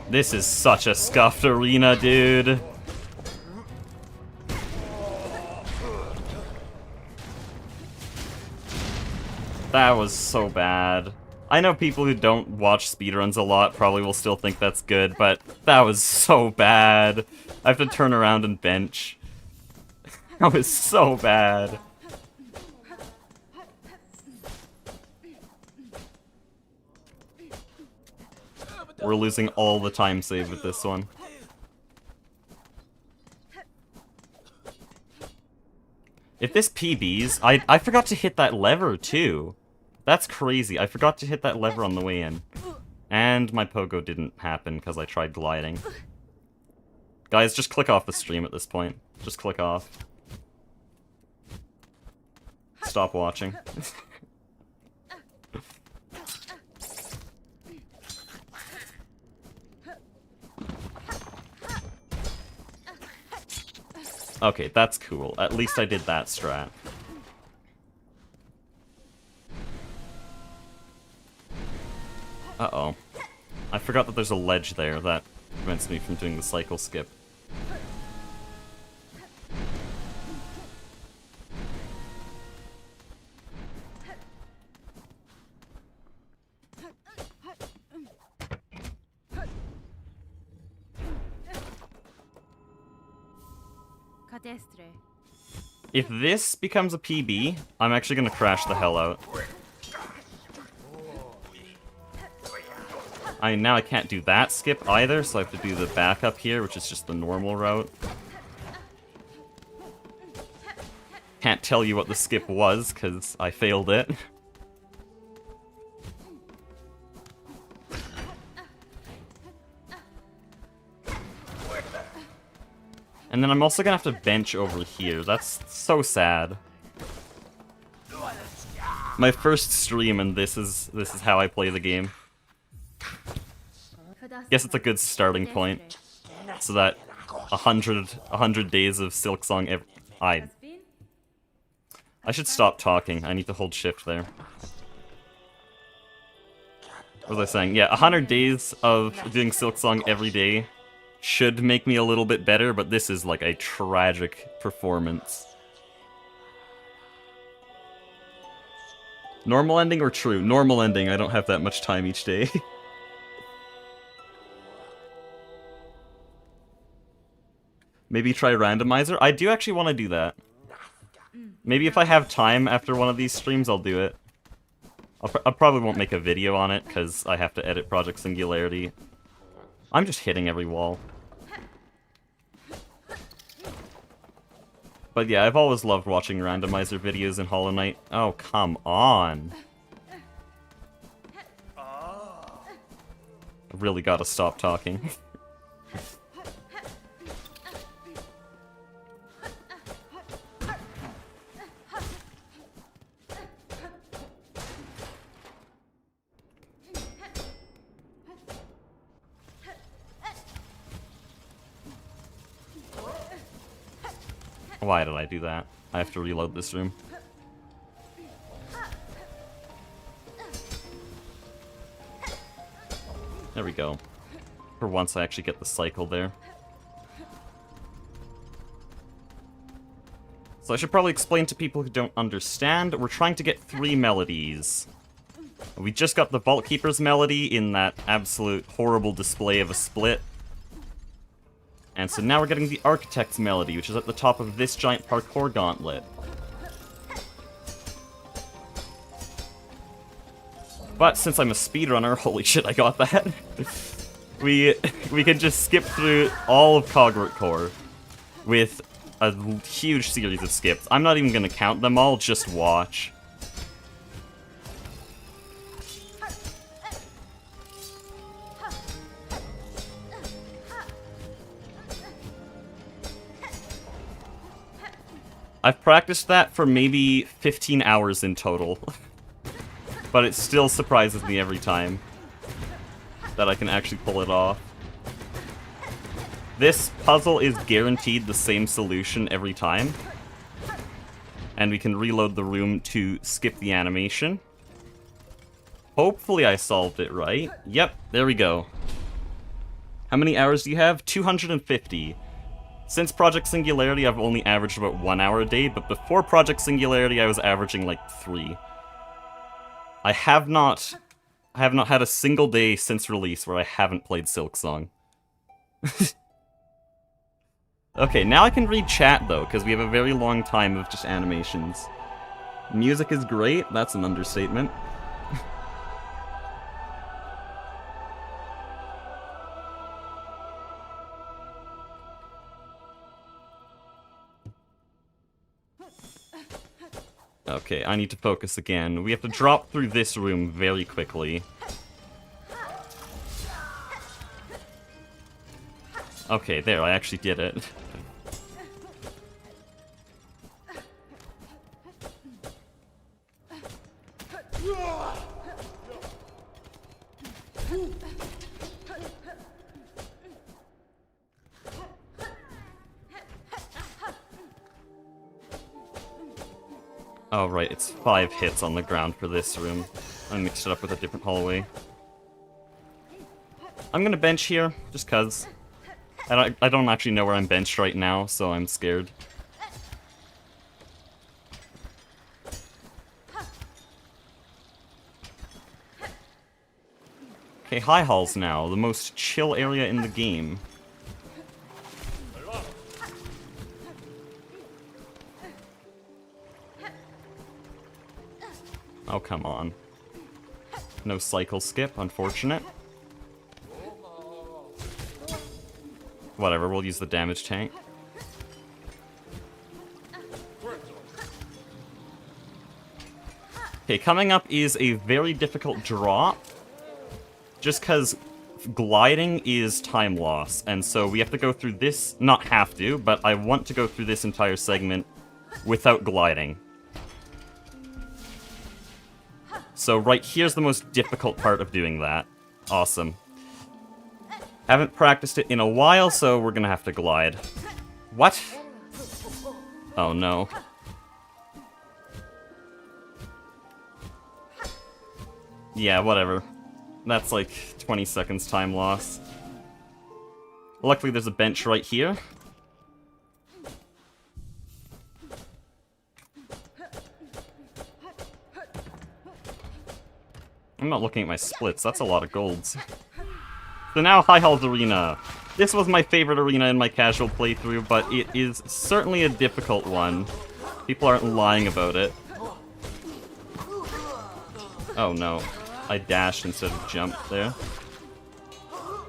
This is such a scuffed arena, dude. That was so bad. I know people who don't watch speedruns a lot probably will still think that's good, but that was so bad. I have to turn around and bench. That was so bad. We're losing all the time save with this one. If this PBs, I forgot to hit that lever too. That's crazy. I forgot to hit that lever on the way in. And my pogo didn't happen because I tried gliding. Guys, just click off the stream at this point. Just click off. Stop watching. Okay, that's cool. At least I did that strat. Uh-oh. I forgot that there's a ledge there that prevents me from doing the cycle skip. If this becomes a PB, I'm actually gonna crash the hell out. Now I can't do that skip either, so I have to do the backup here, which is just the normal route. Can't tell you what the skip was, because I failed it. And then I'm also gonna have to bench over here. That's so sad. My first stream, and this is how I play the game. Guess it's a good starting point. So that 100 days of Silksong every... I should stop talking. I need to hold shift there. What was I saying? Yeah, 100 days of doing Silksong every day should make me a little bit better, but this is like a tragic performance. Normal ending or true? Normal ending, I don't have that much time each day. Maybe try randomizer? I do actually want to do that. Maybe if I have time after one of these streams, I'll do it. I probably won't make a video on it, because I have to edit Project Singularity. I'm just hitting every wall. But yeah, I've always loved watching randomizer videos in Hollow Knight. Oh, come on. I really gotta stop talking. Why did I do that? I have to reload this room. There we go. For once I actually get the cycle there. So I should probably explain to people who don't understand, we're trying to get 3 melodies. We just got the Vault Keeper's melody in that absolute horrible display of a split. And so now we're getting the Architect's melody, which is at the top of this giant parkour gauntlet. But since I'm a speedrunner, holy shit, I got that. we can just skip through all of Cogurt Core with a huge series of skips. I'm not even going to count them all, just watch. I've practiced that for maybe 15 hours in total. But it still surprises me every time that I can actually pull it off. This puzzle is guaranteed the same solution every time. And we can reload the room to skip the animation. Hopefully I solved it right. Yep, there we go. How many hours do you have? 250. Since Project Singularity, I've only averaged about 1 hour a day, but before Project Singularity, I was averaging like 3. I have not had a single day since release where I haven't played Silksong. Okay, now I can read chat though, because we have a very long time of just animations. Music is great, that's an understatement. Okay, I need to focus again. We have to drop through this room very quickly. Okay, there, I actually did it. Oh right, it's 5 hits on the ground for this room. I mixed it up with a different hallway. I'm gonna bench here, just cuz. I don't actually know where I'm benched right now, so I'm scared. Okay, High Hall's now, the most chill area in the game. Oh, come on. No cycle skip, unfortunate. Whatever, we'll use the damage tank. Okay, coming up is a very difficult drop. Just because gliding is time loss, and so we have to go through this, not have to, but I want to go through this entire segment without gliding. So right here's the most difficult part of doing that. Awesome. Haven't practiced it in a while, so we're gonna have to glide. What? Oh no. Yeah, whatever. That's like 20 seconds time loss. Luckily there's a bench right here. I'm not looking at my splits, that's a lot of golds. So now High Halls Arena. This was my favorite arena in my casual playthrough, but it is certainly a difficult one. People aren't lying about it. Oh no, I dashed instead of jumped there.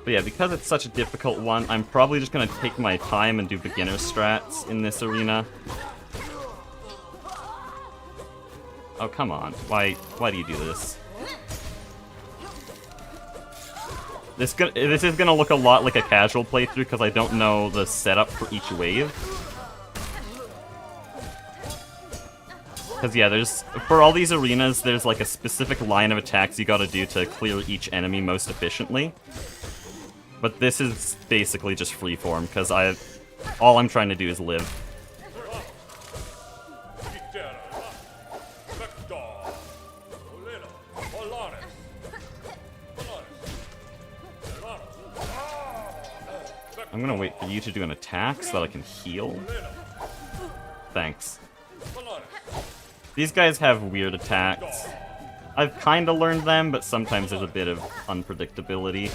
But yeah, because it's such a difficult one, I'm probably just gonna take my time and do beginner strats in this arena. Oh, come on. Why do you do this? This is gonna look a lot like a casual playthrough because I don't know the setup for each wave. Because yeah, for all these arenas, there's like a specific line of attacks you gotta do to clear each enemy most efficiently. But this is basically just freeform because all I'm trying to do is live. I'm gonna wait for you to do an attack so that I can heal. Thanks. These guys have weird attacks. I've kinda learned them, but sometimes there's a bit of unpredictability.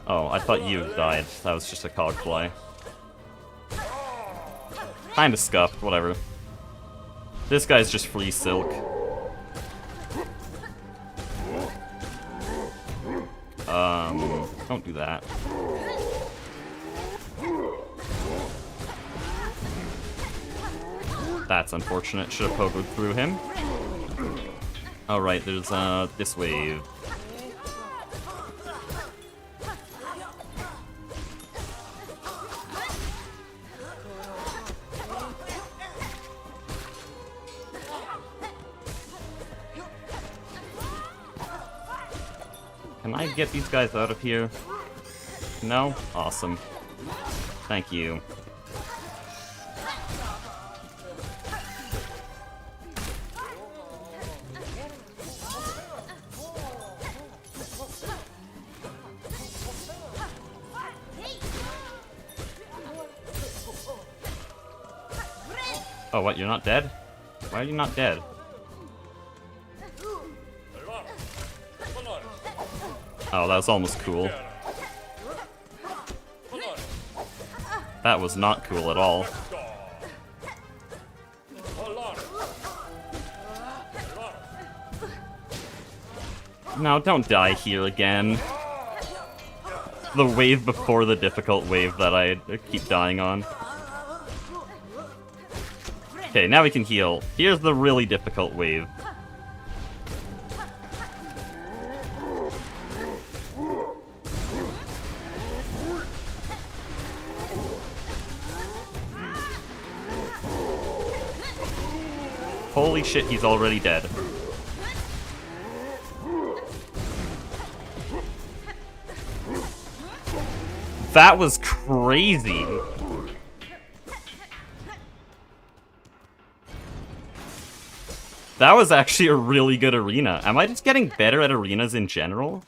Oh, I thought you died. That was just a cog fly. Kinda scuffed, whatever. This guy's just free silk. Don't do that. That's unfortunate. Should have Cogurt through him. Alright, there's this wave. Can I get these guys out of here? No? Awesome. Thank you. Oh, what? You're not dead? Why are you not dead? Oh, that was almost cool. That was not cool at all. No, don't die here again. The wave before the difficult wave that I keep dying on. Okay, now we can heal. Here's the really difficult wave. Holy shit, he's already dead. That was crazy. That was actually a really good arena. Am I just getting better at arenas in general?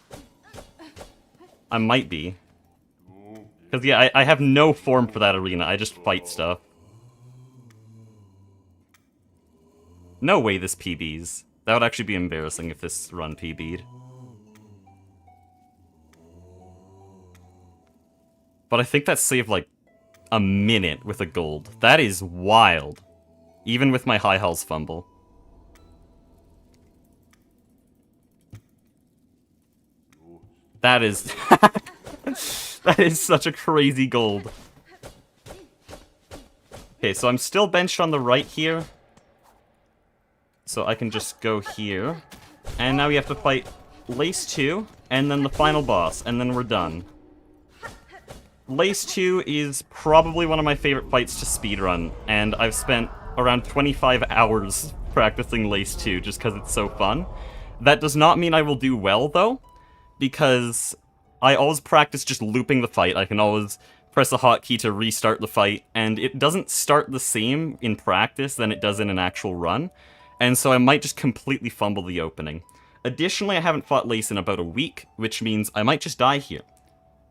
I might be. Because, yeah, I have no form for that arena. I just fight stuff. No way this PBs. That would actually be embarrassing if this run PB'd. But I think that saved, like, a minute with a gold. That is wild. Even with my high halls fumble. That is... that is such a crazy gold. Okay, so I'm still benched on the right here. So I can just go here. And now we have to fight Lace 2, and then the final boss, and then we're done. Lace 2 is probably one of my favorite fights to speedrun, and I've spent around 25 hours practicing Lace 2 just because it's so fun. That does not mean I will do well, though, because I always practice just looping the fight. I can always press a hotkey to restart the fight, and it doesn't start the same in practice than it does in an actual run, and so I might just completely fumble the opening. Additionally, I haven't fought Lace in about a week, which means I might just die here.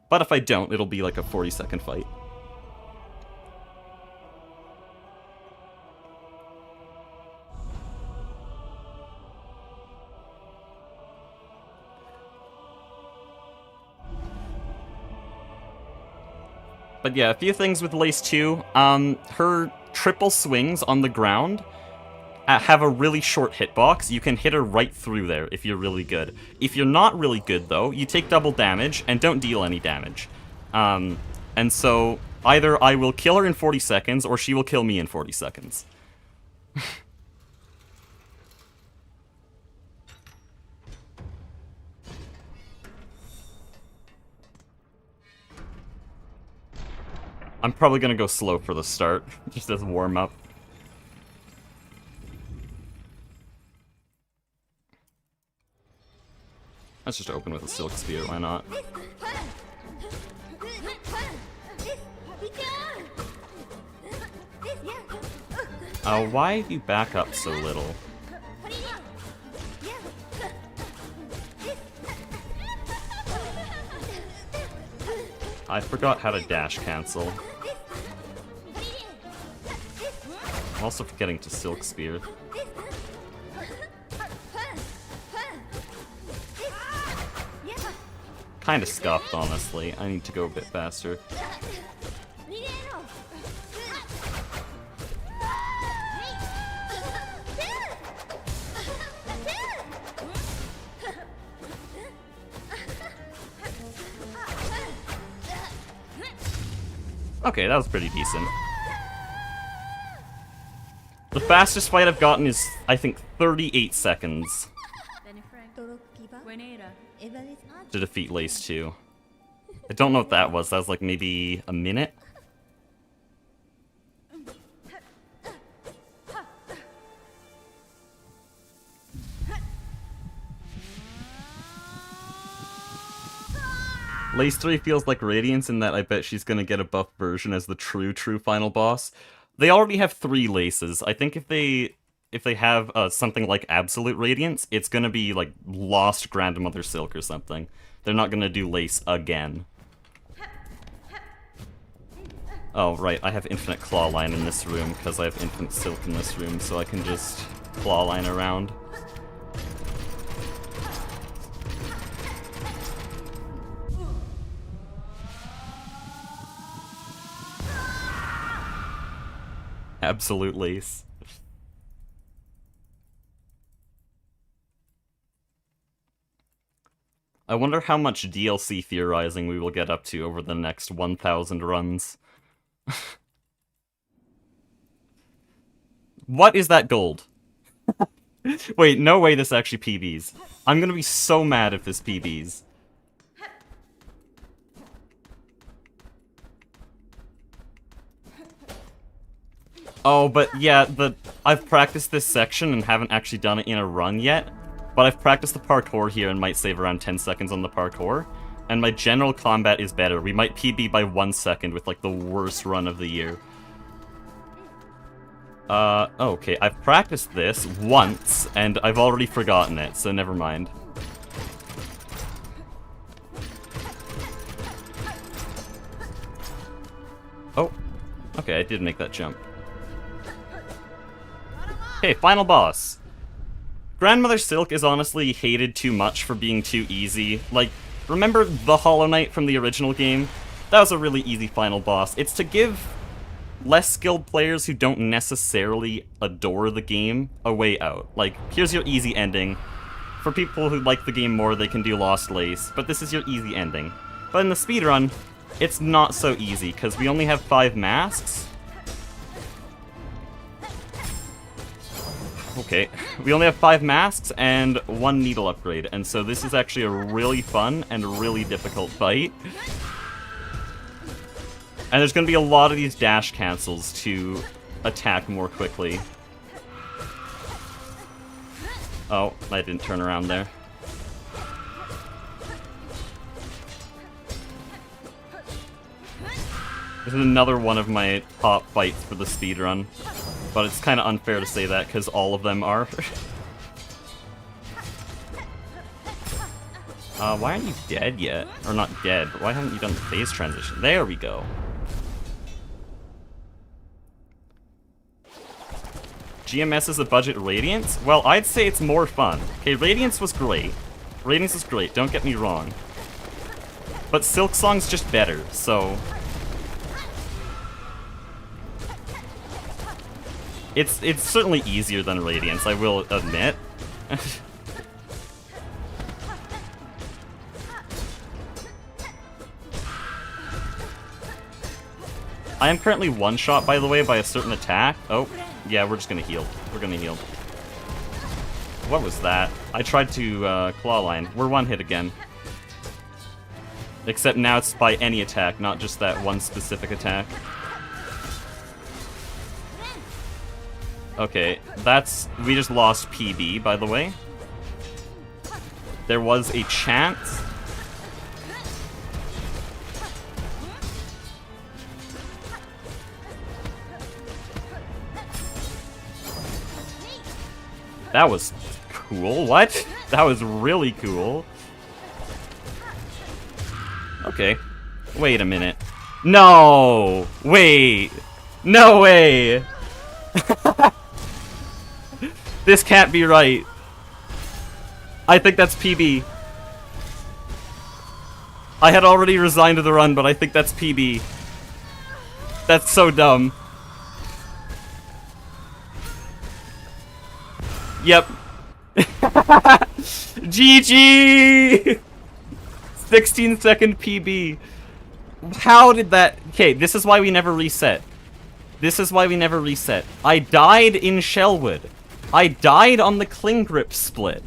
But if I don't, it'll be like a 40-second fight. But yeah, a few things with Lace 2. Her triple swings on the ground have a really short hitbox. You can hit her right through there if you're really good. If you're not really good, though, you take double damage and don't deal any damage. And so either I will kill her in 40 seconds or she will kill me in 40 seconds. I'm probably gonna go slow for the start, just as a warm-up. Let's just open with a Silk Spear, why not? Why do you back up so little? I forgot how to dash cancel. I'm also forgetting to Silk Spear. Kinda scuffed, honestly. I need to go a bit faster. Okay, that was pretty decent. The fastest fight I've gotten is, I think, 38 seconds to defeat Lace 2. I don't know what that was. That was like maybe a minute? Lace 3 feels like Radiance in that I bet she's gonna get a buff version as the true final boss. They already have 3 Laces. I think if they have something like Absolute Radiance, it's gonna be like Lost Grandmother Silk or something. They're not gonna do Lace again. Oh, right, I have Infinite Claw Line in this room because I have Infinite Silk in this room, so I can just Claw Line around. Absolute Lace. I wonder how much DLC theorizing we will get up to over the next 1,000 runs. What is that gold? Wait, no way this actually PBs. I'm gonna be so mad if this PBs. Oh, but yeah, I've practiced this section and haven't actually done it in a run yet, but I've practiced the parkour here and might save around 10 seconds on the parkour, and my general combat is better. We might PB by 1 second with, like, the worst run of the year. Okay, I've practiced this once, and I've already forgotten it, so never mind. Oh, okay, I did make that jump. Okay, final boss. Grandmother Silk is honestly hated too much for being too easy. Like, remember the Hollow Knight from the original game? That was a really easy final boss. It's to give less skilled players who don't necessarily adore the game a way out. Like, here's your easy ending. For people who like the game more, they can do Lost Lace, but this is your easy ending. But in the speedrun, it's not so easy, because we only have 5 masks. Okay, we only have 5 masks and 1 needle upgrade, and so this is actually a really fun and really difficult fight. And there's going to be a lot of these dash cancels to attack more quickly. Oh, I didn't turn around there. This is another one of my top fights for the speedrun. But it's kind of unfair to say that, because all of them are. Why aren't you dead yet? Or not dead, but why haven't you done the phase transition? There we go. GMS is a budget Radiance? Well, I'd say it's more fun. Okay, Radiance was great. Radiance was great, don't get me wrong. But Silksong's just better, so... It's certainly easier than Radiance, I will admit. I am currently one-shot, by the way, by a certain attack. Oh, yeah, we're just gonna heal. We're gonna heal. What was that? I tried to claw line. We're one hit again. Except now it's by any attack, not just that one specific attack. Okay, that's... we just lost PB, by the way. There was a chance. That was cool. What? That was really cool. Okay. Wait a minute. No! Wait! No way! This can't be right. I think that's PB. I had already resigned to the run, but I think that's PB. That's so dumb. Yep. GG! 16-second PB. How did that... Okay, this is why we never reset. This is why we never reset. I died in Shellwood. I died on the Cling Grip split.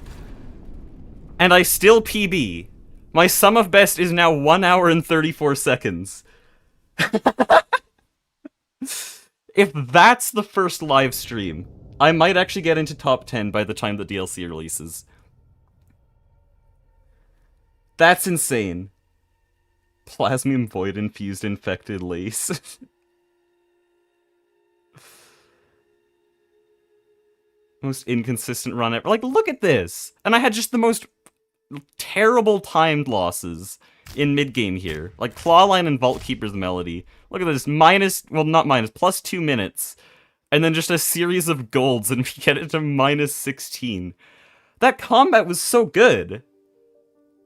And I still PB. My sum of best is now 1 hour and 34 seconds. If that's the first live stream, I might actually get into top 10 by the time the DLC releases. That's insane. Plasmium Void infused infected lace. Most inconsistent run ever. Like, look at this! And I had just the most terrible timed losses in mid-game here. Like, Clawline and Vault Keeper's Melody. Look at this, minus, well, not minus, plus 2 minutes. And then just a series of golds, and we get it to minus 16. That combat was so good!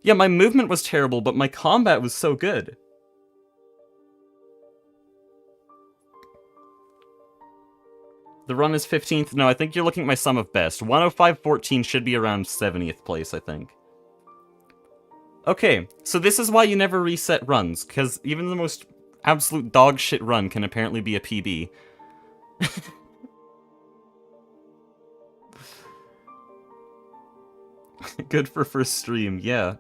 Yeah, my movement was terrible, but my combat was so good. The run is 15th. No, I think you're looking at my sum of best. 105.14 should be around 70th place, I think. Okay, so this is why you never reset runs, because even the most absolute dog shit run can apparently be a PB. Good for first stream, yeah.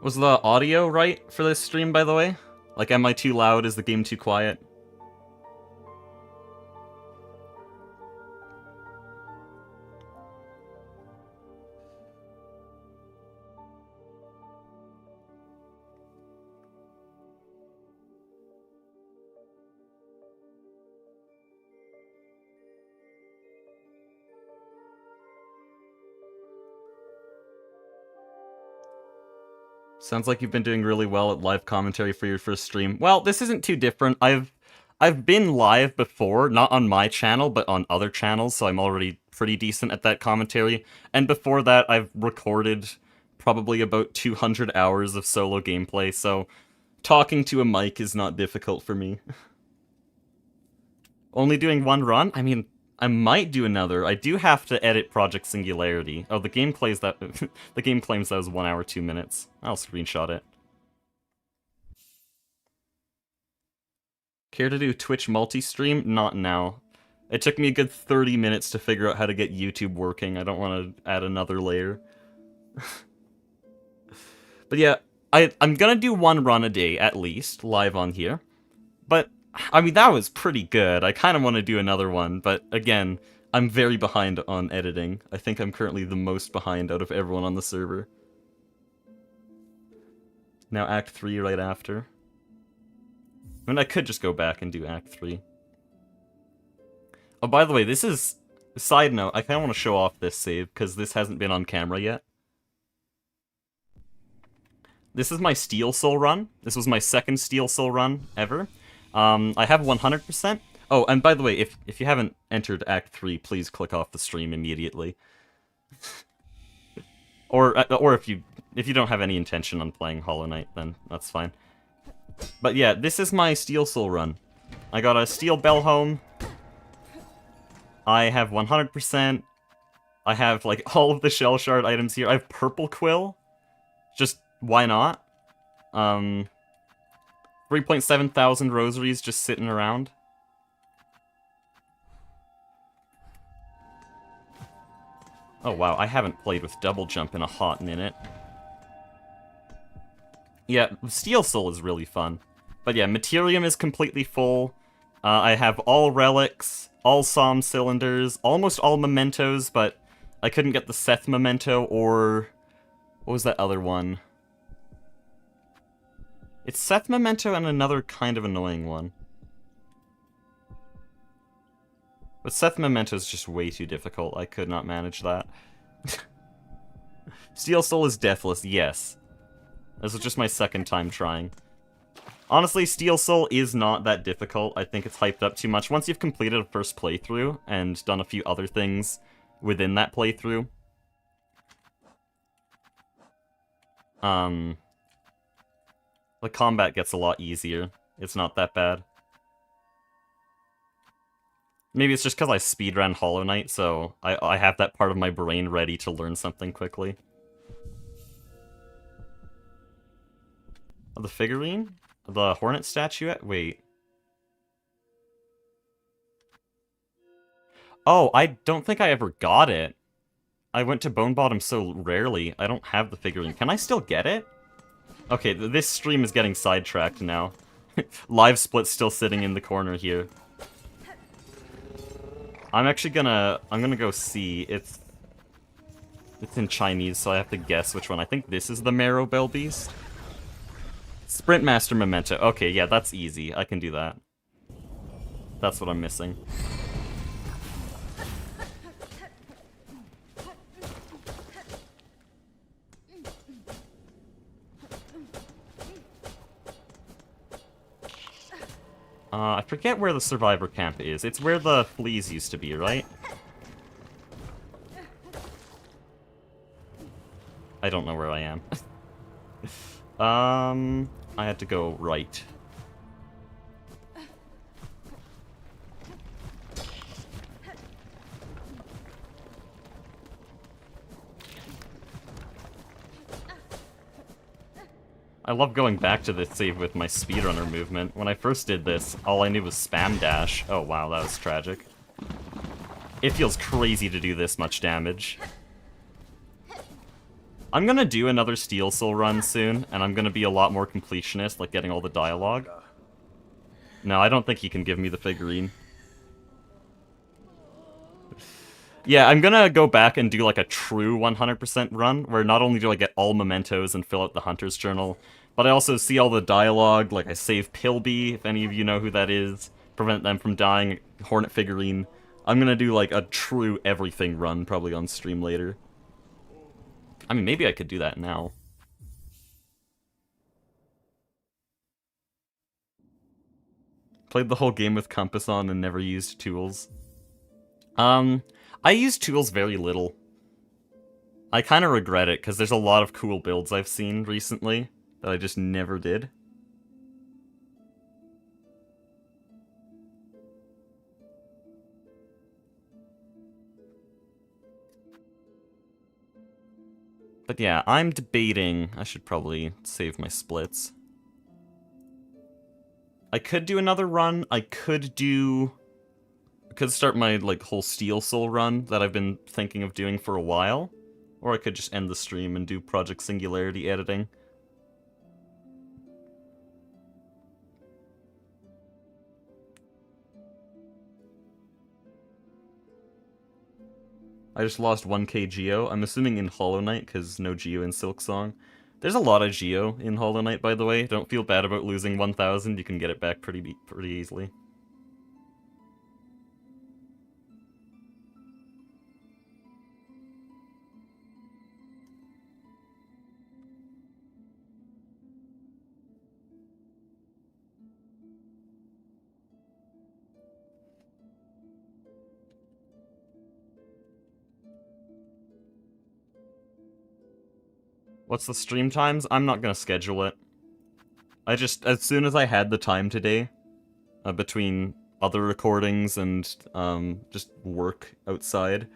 Was the audio right for this stream, by the way? Like, am I too loud? Is the game too quiet? Sounds like you've been doing really well at live commentary for your first stream. Well, this isn't too different. I've been live before, not on my channel, but on other channels, so I'm already pretty decent at that commentary. And before that, I've recorded probably about 200 hours of solo gameplay, so talking to a mic is not difficult for me. Only doing one run? I mean, I might do another. I do have to edit Project Singularity. Oh, the game plays that. The game claims that was 1 hour 2 minutes. I'll screenshot it. Care to do Twitch multi-stream? Not now. It took me a good 30 minutes to figure out how to get YouTube working. I don't want to add another layer. But yeah, I'm gonna do one run a day, at least, live on here. But I mean, that was pretty good. I kind of want to do another one, but again, I'm very behind on editing. I think I'm currently the most behind out of everyone on the server. Now Act 3 right after. I mean, I could just go back and do Act 3. Oh, by the way, this is... Side note, I kind of want to show off this save, because this hasn't been on camera yet. This is my Steel Soul run. This was my second Steel Soul run ever. I have 100%. Oh, and by the way, if you haven't entered Act 3, please click off the stream immediately. or if you don't have any intention on playing Hollow Knight, then that's fine. But yeah, this is my Steel Soul run. I got a Steel Bell Home. I have 100%. I have, like, all of the Shell Shard items here. I have Purple Quill. Just, why not? 3.7 thousand rosaries just sitting around. Oh wow, I haven't played with double jump in a hot minute. Yeah, Steel Soul is really fun. But yeah, Materium is completely full. I have all relics, all Psalm cylinders, almost all mementos, but I couldn't get the Seth memento or... What was that other one? It's Seth memento and another kind of annoying one. But Seth memento is just way too difficult. I could not manage that. Steel Soul is deathless, yes. This was just my second time trying. Honestly, Steel Soul is not that difficult. I think it's hyped up too much. Once you've completed a first playthrough and done a few other things within that playthrough, the combat gets a lot easier. It's not that bad. Maybe it's just because I speedran Hollow Knight, so I have that part of my brain ready to learn something quickly. Oh, the figurine? The Hornet statuette? Wait. Oh, I don't think I ever got it. I went to Bone Bottom so rarely, I don't have the figurine. Can I still get it? Okay, this stream is getting sidetracked now. Live Split's still sitting in the corner here. I'm actually gonna go see. It's in Chinese, so I have to guess which one. I think this is the Marrow Bell Beast. Sprint Master Memento. Okay, yeah, that's easy. I can do that. That's what I'm missing. I forget where the survivor camp is. It's where the fleas used to be, right? I don't know where I am. I had to go right. I love going back to this save with my speedrunner movement. When I first did this, all I knew was spam dash. Oh wow, that was tragic. It feels crazy to do this much damage. I'm gonna do another Steel Soul run soon, and I'm gonna be a lot more completionist, like getting all the dialogue. No, I don't think he can give me the figurine. Yeah, I'm gonna go back and do like a true 100% run, where not only do I get all mementos and fill out the Hunter's Journal, but I also see all the dialogue, like I save Pilby, if any of you know who that is, prevent them from dying, Hornet figurine. I'm gonna do like a true everything run, probably on stream later. I mean, maybe I could do that now. Played the whole game with Compass on and never used tools. I use tools very little. I kind of regret it, because there's a lot of cool builds I've seen recently that I just never did. But yeah, I'm debating. I should probably save my splits. I could do another run. I could start my like whole Steel Soul run that I've been thinking of doing for a while. Or I could just end the stream and do Project Singularity editing. I just lost 1k Geo. I'm assuming in Hollow Knight, because no Geo in Silksong. There's a lot of Geo in Hollow Knight, by the way. Don't feel bad about losing 1,000. You can get it back pretty easily. What's the stream times? I'm not gonna schedule it. I just, as soon as I had the time today, between other recordings and just work outside,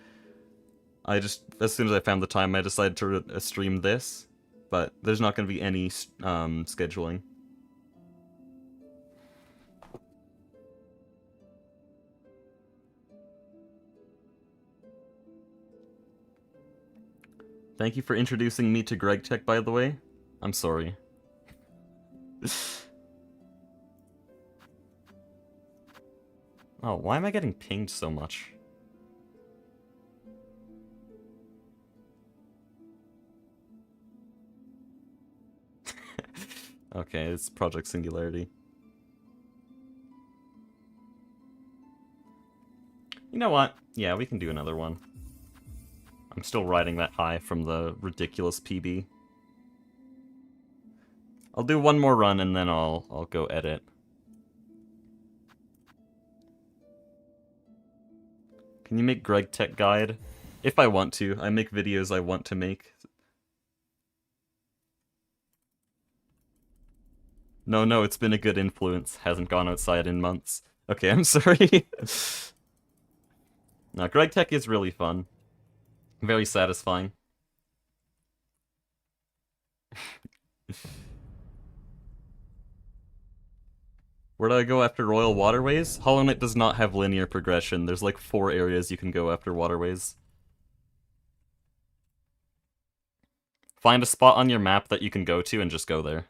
as soon as I found the time, I decided to stream this, but there's not gonna be any scheduling. Thank you for introducing me to Greg Tech, by the way. I'm sorry. Oh, why am I getting pinged so much? Okay, it's Project Singularity. You know what? Yeah, we can do another one. I'm still riding that high from the ridiculous PB. I'll do one more run and then I'll go edit. Can you make Greg Tech Guide? If I want to. I make videos I want to make. No, it's been a good influence. Hasn't gone outside in months. Okay, I'm sorry. No, Greg Tech is really fun. Very satisfying. Where do I go after Royal Waterways? Hollow Knight does not have linear progression. There's like 4 areas you can go after Waterways. Find a spot on your map that you can go to and just go there.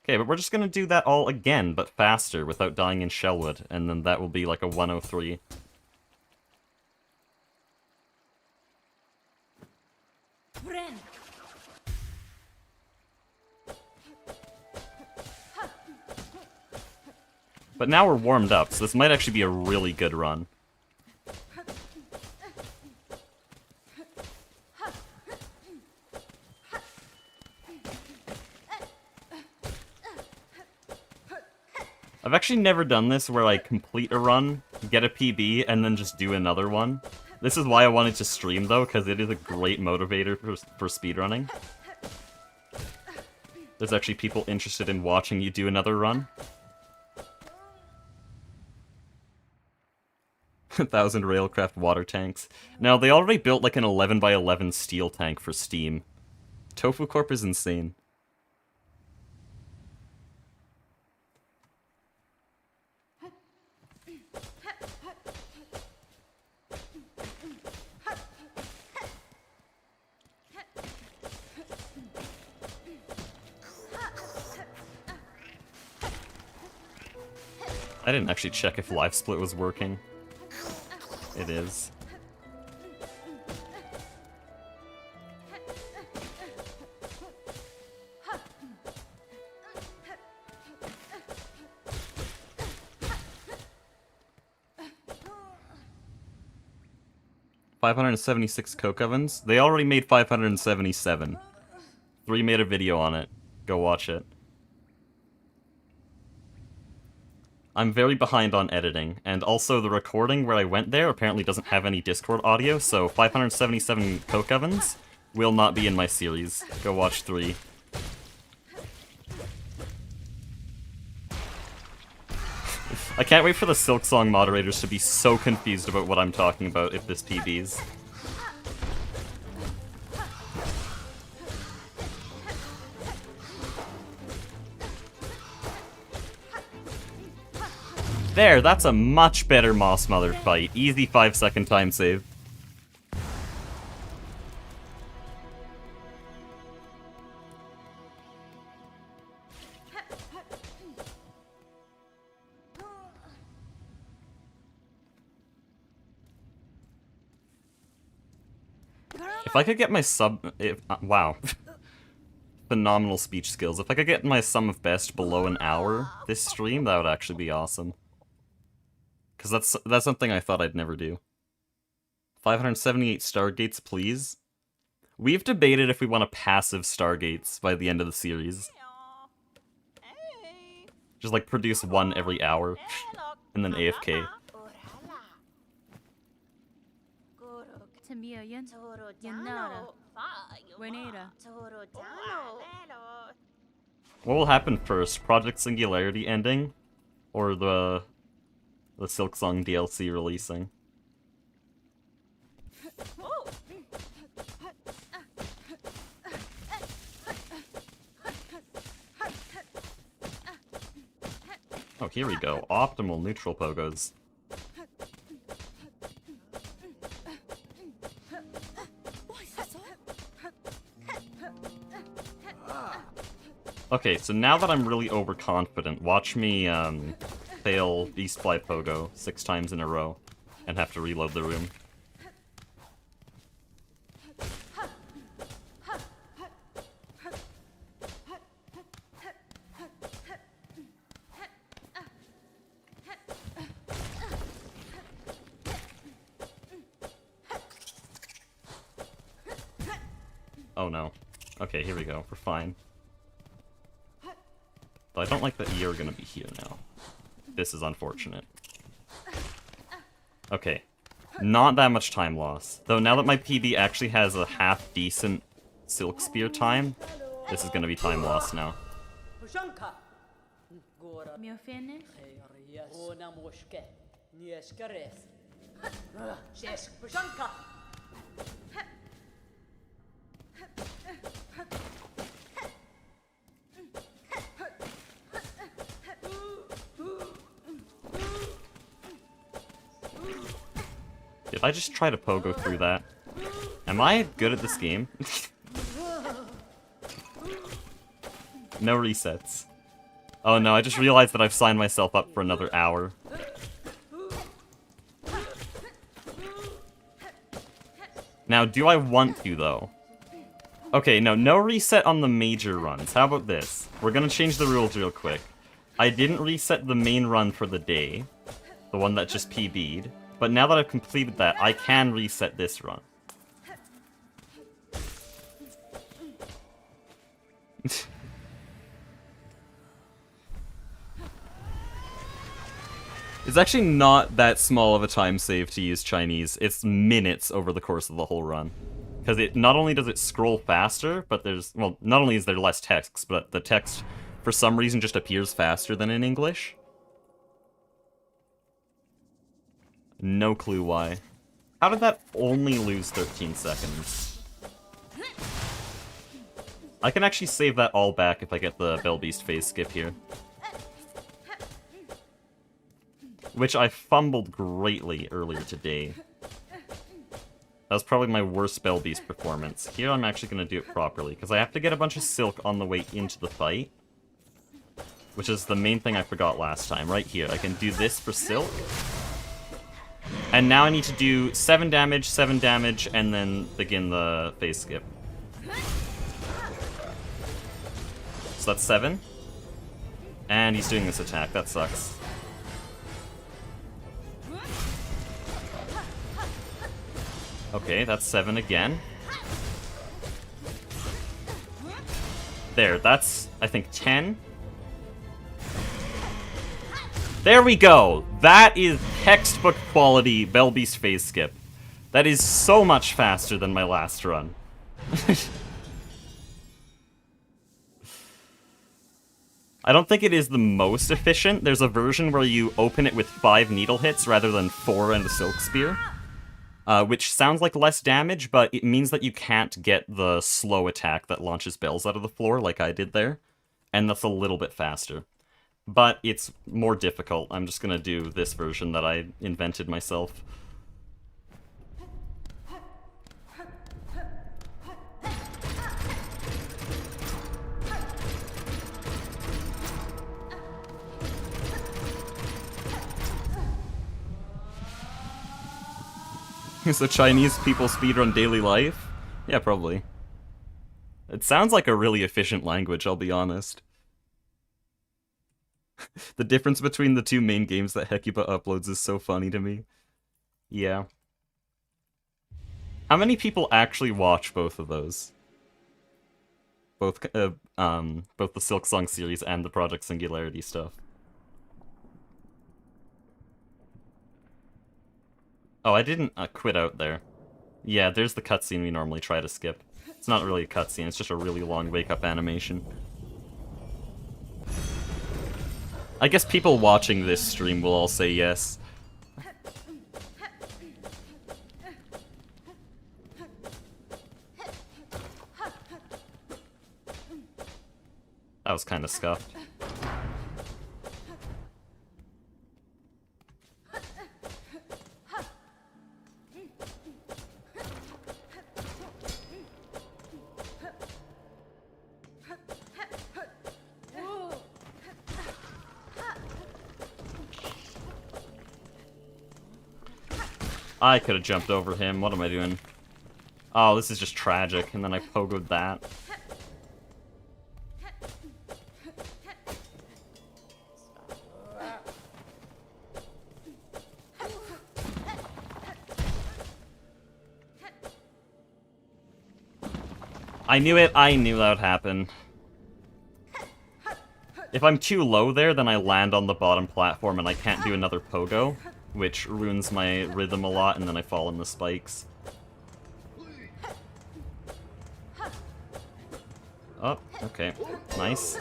Okay, but we're just gonna do that all again, but faster, without dying in Shellwood, and then that will be like a 103. But now we're warmed up, so this might actually be a really good run. I've actually never done this where I complete a run, get a PB, and then just do another one. This is why I wanted to stream, though, because it is a great motivator for speedrunning. There's actually people interested in watching you do another run. 1,000 Railcraft water tanks. Now, they already built like an 11 by 11 steel tank for Steam. Tofu Corp is insane. I didn't actually check if Live Split was working. It is. $576 coke ovens? They already made 577. 3 made a video on it. Go watch it. I'm very behind on editing, and also the recording where I went there apparently doesn't have any Discord audio, so 577 coke ovens will not be in my series. Go watch 3. I can't wait for the Silksong moderators to be so confused about what I'm talking about if this PBs. There, that's a much better Moss Mother fight. Easy 5-second time save. If I could get my wow. Phenomenal speech skills. If I could get my sum of best below an hour this stream, that would actually be awesome. Because that's something I thought I'd never do. 578 Stargates, please. We've debated if we want to passive Stargates by the end of the series. Just like produce one every hour, and then AFK. What will happen first? Project Singularity ending? Or the Silksong DLC releasing? Oh, here we go. Optimal neutral pogos. Okay, so now that I'm really overconfident, watch me fail Beast Fly Pogo 6 times in a row and have to reload the room. Oh no. Okay, here we go. We're fine. But I don't like that you're gonna be here now. This is unfortunate. Okay. Not that much time loss. Though now that my PB actually has a half-decent Silk Spear time, this is gonna be time loss now. Did I just try to pogo through that? Am I good at this game? No resets. Oh no, I just realized that I've signed myself up for another hour. Now, do I want to, though? Okay, no reset on the major runs. How about this? We're gonna change the rules real quick. I didn't reset the main run for the day. The one that just PB'd. But now that I've completed that, I can reset this run. It's actually not that small of a time save to use Chinese. It's minutes over the course of the whole run. Because it not only does it scroll faster, but there's... Well, not only is there less text, but the text, for some reason, just appears faster than in English. No clue why. How did that only lose 13 seconds? I can actually save that all back if I get the Bell Beast phase skip here. Which I fumbled greatly earlier today. That was probably my worst Bell Beast performance. Here I'm actually going to do it properly, because I have to get a bunch of Silk on the way into the fight. Which is the main thing I forgot last time. Right here, I can do this for Silk. And now I need to do 7 damage, and then begin the phase skip. So that's 7. And he's doing this attack, that sucks. Okay, that's 7 again. There, that's, I think, 10. There we go! That is textbook quality Bell Beast phase skip. That is so much faster than my last run. I don't think it is the most efficient. There's a version where you open it with 5 needle hits rather than 4 and a Silk Spear. Which sounds like less damage, but it means that you can't get the slow attack that launches bells out of the floor like I did there. And that's a little bit faster. But it's more difficult. I'm just gonna do this version that I invented myself. So Chinese people speedrun daily life? Yeah, probably. It sounds like a really efficient language, I'll be honest. The difference between the two main games that Hecuba uploads is so funny to me. Yeah. How many people actually watch both of those? Both the Silksong series and the Project Singularity stuff. Oh, I didn't quit out there. Yeah, there's the cutscene we normally try to skip. It's not really a cutscene, it's just a really long wake-up animation. I guess people watching this stream will all say yes. That was kind of scuffed. I could have jumped over him. What am I doing? Oh, this is just tragic. And then I pogoed that. I knew it. I knew that would happen. If I'm too low there, then I land on the bottom platform and I can't do another pogo, which ruins my rhythm a lot, and then I fall in the spikes. Oh, okay. Nice.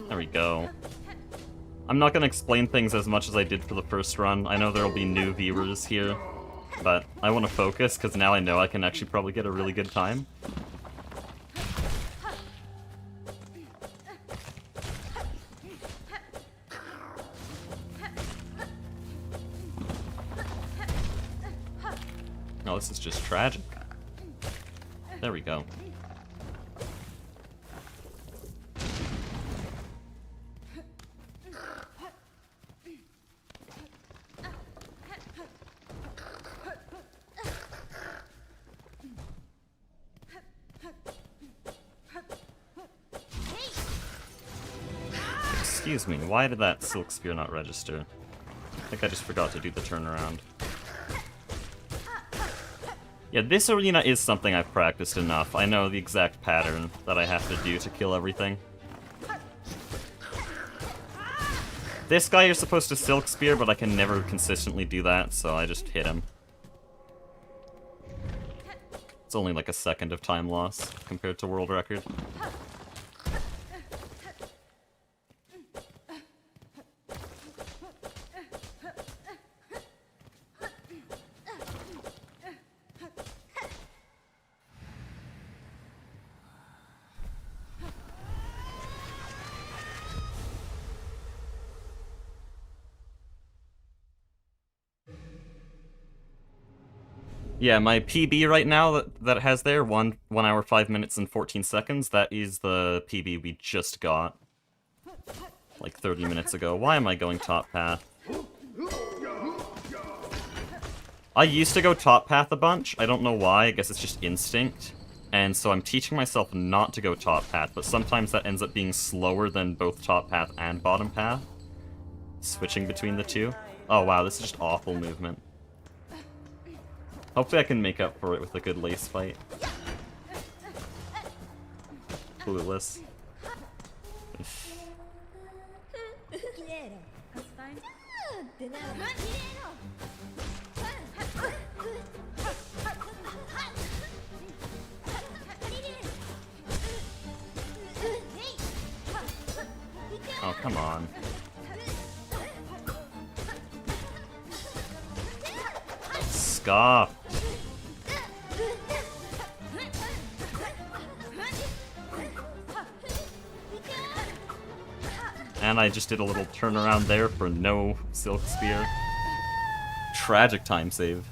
There we go. I'm not gonna explain things as much as I did for the first run. I know there'll be new viewers here, but I want to focus because now I know I can actually probably get a really good time. Oh, this is just tragic. There we go. Excuse me, why did that Silk Spear not register? I think I just forgot to do the turnaround. Yeah, this arena is something I've practiced enough. I know the exact pattern that I have to do to kill everything. This guy you're supposed to Silk Spear, but I can never consistently do that, so I just hit him. It's only like a second of time loss compared to world record. Yeah, my PB right now that it has there, 1 hour, 5 minutes, and 14 seconds, that is the PB we just got. Like 30 minutes ago. Why am I going top path? I used to go top path a bunch. I don't know why. I guess it's just instinct. And so I'm teaching myself not to go top path, but sometimes that ends up being slower than both top path and bottom path. Switching between the two. Oh wow, this is just awful movement. Hopefully I can make up for it with a good lace fight. Clueless. Oh, come on. Scoff. And I just did a little turnaround there for no Silk Spear. Tragic time save.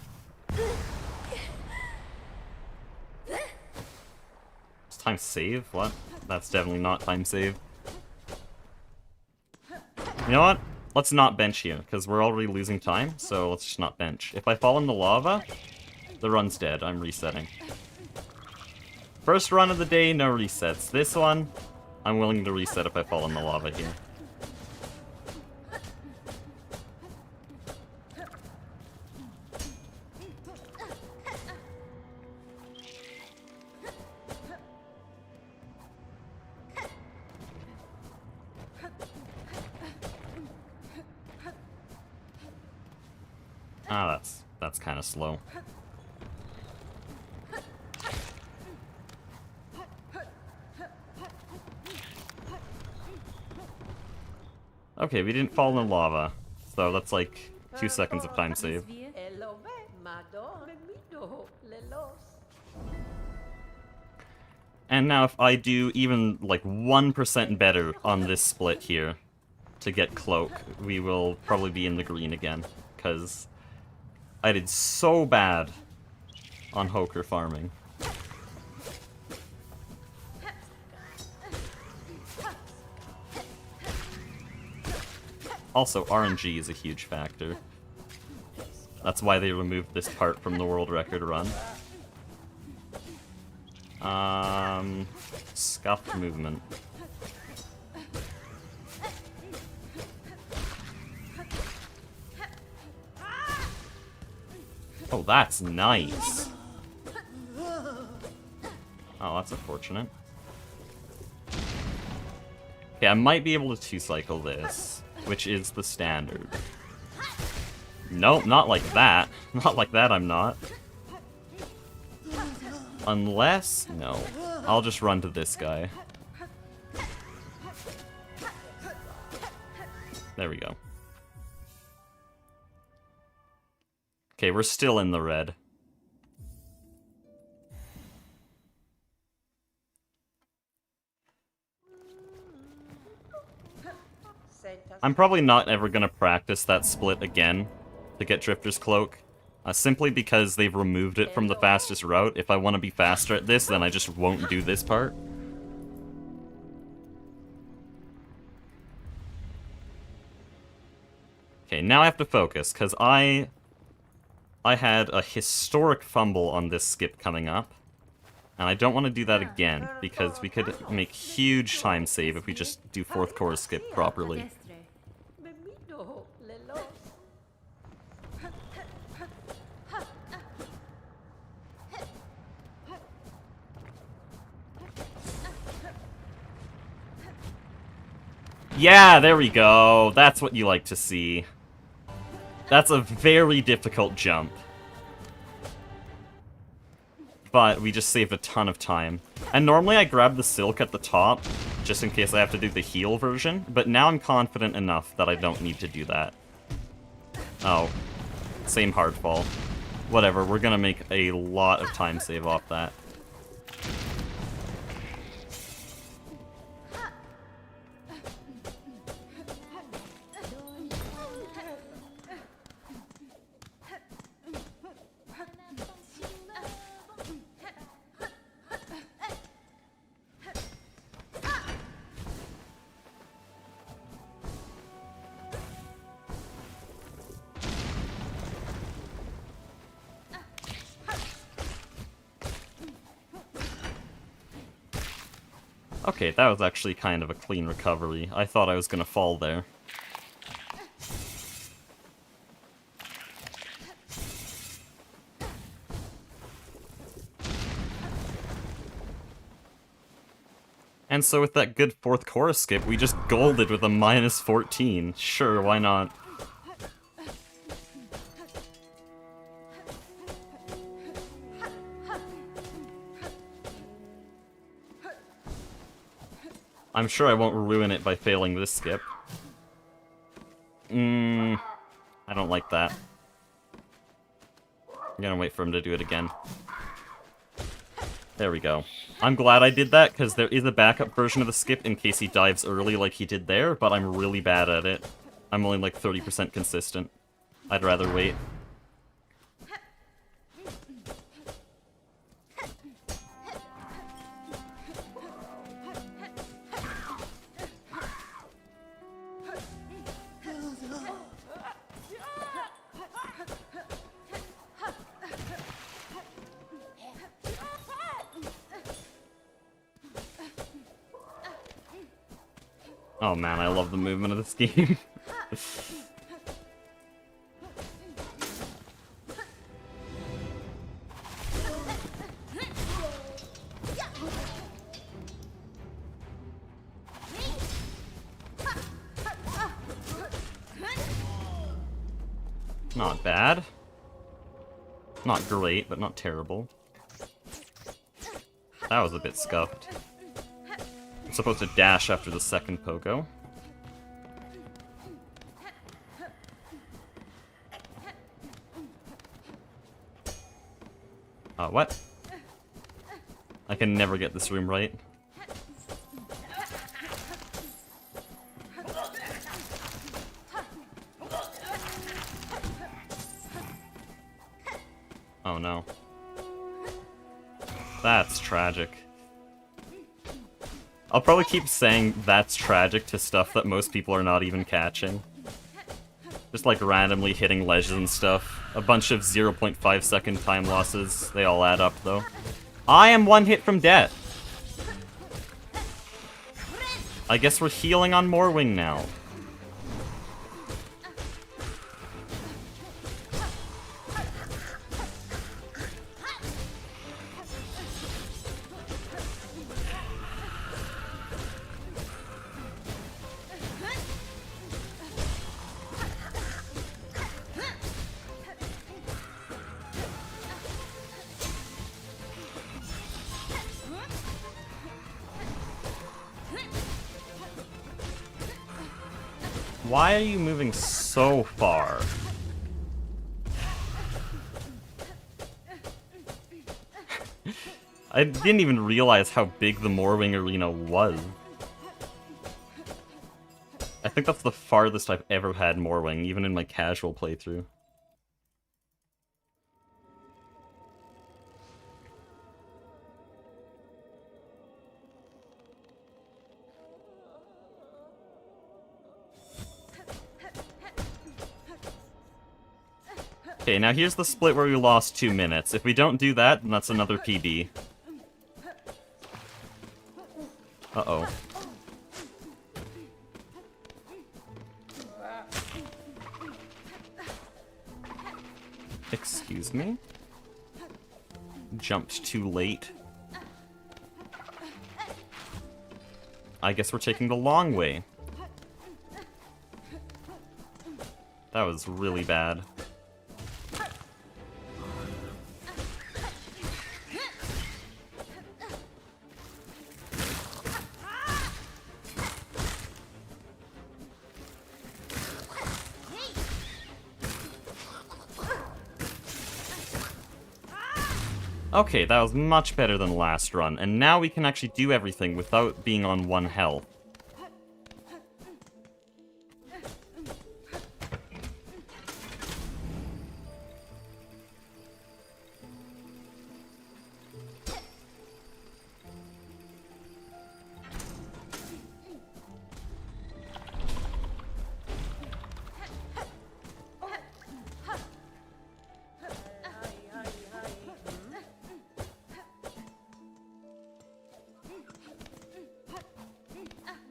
It's time save? What? That's definitely not time save. You know what? Let's not bench here, because we're already losing time, so let's just not bench. If I fall in the lava, the run's dead. I'm resetting. First run of the day, no resets. This one, I'm willing to reset if I fall in the lava here. Ah, that's kind of slow. Okay, we didn't fall in the lava, so that's like 2 seconds of time save. And now if I do even like 1% better on this split here to get Cloak, we will probably be in the green again, because I did so bad on Hoker farming. Also, RNG is a huge factor. That's why they removed this part from the world record run. Scuffed movement. Oh, that's nice. Oh, that's unfortunate. Okay, I might be able to 2-cycle this, which is the standard. Nope, not like that. Not like that, I'm not. Unless... no. I'll just run to this guy. There we go. Okay, we're still in the red. I'm probably not ever gonna practice that split again to get Drifter's Cloak. Simply because they've removed it from the fastest route. If I want to be faster at this, then I just won't do this part. Okay, now I have to focus, because I had a historic fumble on this skip coming up. And I don't want to do that again, because we could make huge time save if we just do 4th core skip properly. Yeah, there we go. That's what you like to see. That's a very difficult jump. But we just saved a ton of time. And normally I grab the silk at the top, just in case I have to do the heal version, but now I'm confident enough that I don't need to do that. Oh. Same hard fall. Whatever, we're gonna make a lot of time save off that. Okay, that was actually kind of a clean recovery. I thought I was gonna fall there. And so with that good 4th core skip, we just golded with a -14. Sure, why not? I'm sure I won't ruin it by failing this skip. I don't like that. I'm gonna wait for him to do it again. There we go. I'm glad I did that, because there is a backup version of the skip in case he dives early like he did there, but I'm really bad at it. I'm only like 30% consistent. I'd rather wait. Oh man, I love the movement of this game. Not bad. Not great, but not terrible. That was a bit scuffed. I'm supposed to dash after the second pogo. What? I can never get this room right. Oh no. That's tragic. I'll probably keep saying that's tragic to stuff that most people are not even catching. Just like randomly hitting ledges and stuff. A bunch of 0.5 second time losses. They all add up though. I am one hit from death. I guess we're healing on Morwing now. Why are you moving so far? I didn't even realize how big the Morwing arena was. I think that's the farthest I've ever had Morwing, even in my casual playthrough. Okay, now here's the split where we lost 2 minutes. If we don't do that, then that's another PB. Uh-oh. Excuse me? Jumped too late. I guess we're taking the long way. That was really bad. Okay, that was much better than last run, and now we can actually do everything without being on 1 health.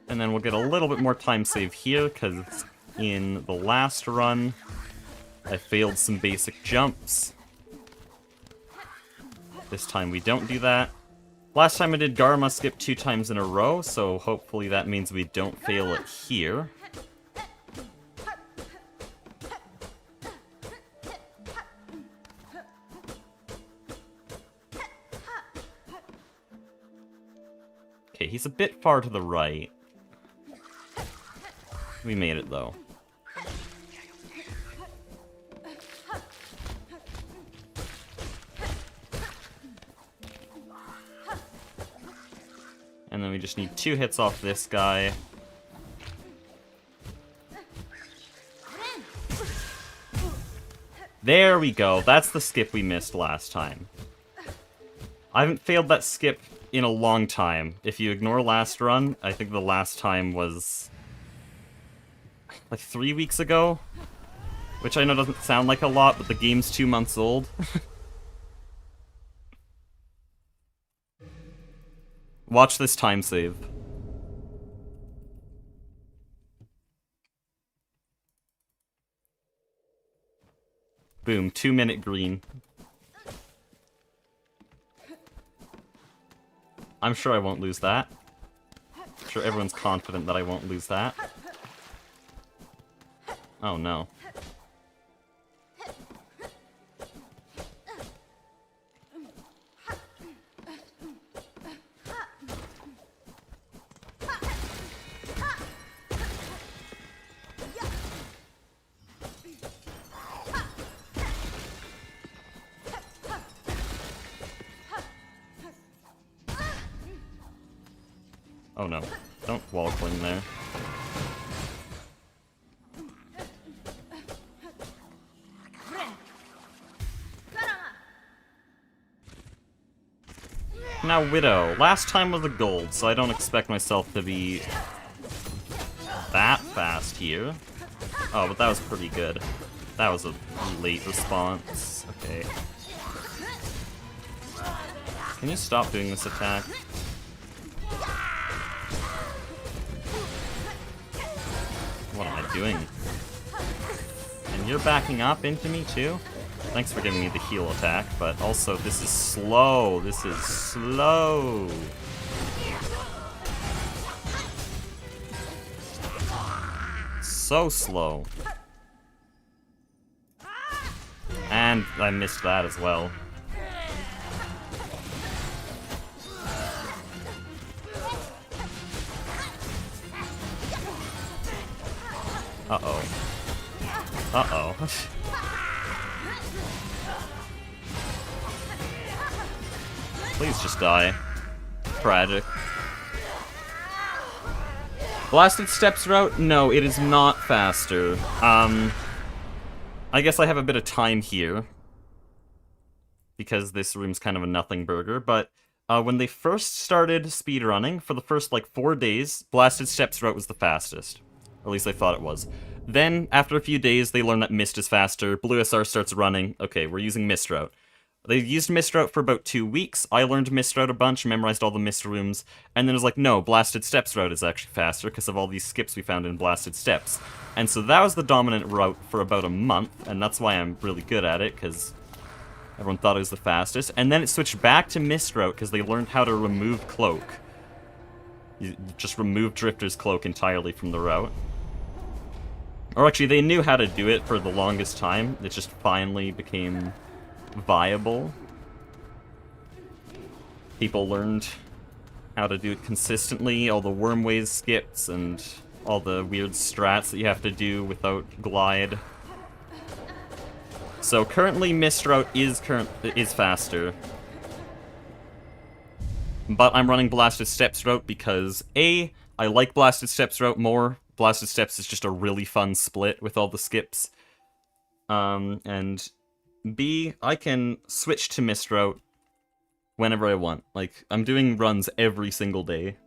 And then we'll get a little bit more time save here, because in the last run, I failed some basic jumps. This time we don't do that. Last time I did Garma skip 2 times in a row, so hopefully that means we don't fail it here. Okay, he's a bit far to the right. We made it, though. just need 2 hits off this guy. There we go. That's the skip we missed last time. I haven't failed that skip in a long time. If you ignore last run, I think the last time was like 3 weeks ago. Which I know doesn't sound like a lot, but the game's 2 months old. Watch this time save. Boom, 2-minute green. I'm sure I won't lose that. I'm sure everyone's confident that I won't lose that. Oh no. Oh no, don't wall cling there. Now Widow. Last time was a gold, so I don't expect myself to be that fast here. Oh, but that was pretty good. That was a late response. Okay. Can you stop doing this attack? What am I doing? And you're backing up into me too? Thanks for giving me the heal attack, but also this is slow. This is slow. So slow. And I missed that as well. Uh-oh. Uh-oh. Please just die. Tragic. Blasted Steps route? No, it is not faster. I guess I have a bit of time here. Because this room's kind of a nothing burger, but when they first started speedrunning, for the first, like, 4 days, Blasted Steps route was the fastest. Or at least they thought it was. Then, after a few days, they learned that Mist is faster. Blue SR starts running. Okay, we're using Mist route. They used Mist route for about 2 weeks. I learned Mist route a bunch, memorized all the Mist rooms, and then it was like, no, Blasted Steps route is actually faster because of all these skips we found in Blasted Steps. And so that was the dominant route for about a month, and that's why I'm really good at it, because everyone thought it was the fastest. And then it switched back to Mist route because they learned how to remove Cloak. You just remove Drifter's Cloak entirely from the route. Or actually, they knew how to do it for the longest time. It just finally became viable. People learned how to do it consistently, all the wormways skips and all the weird strats that you have to do without glide. So currently Mist route is faster. But I'm running Blasted Steps route because A, I like Blasted Steps route more. Blasted Steps is just a really fun split with all the skips. And B, I can switch to Mist route whenever I want. Like, I'm doing runs every single day.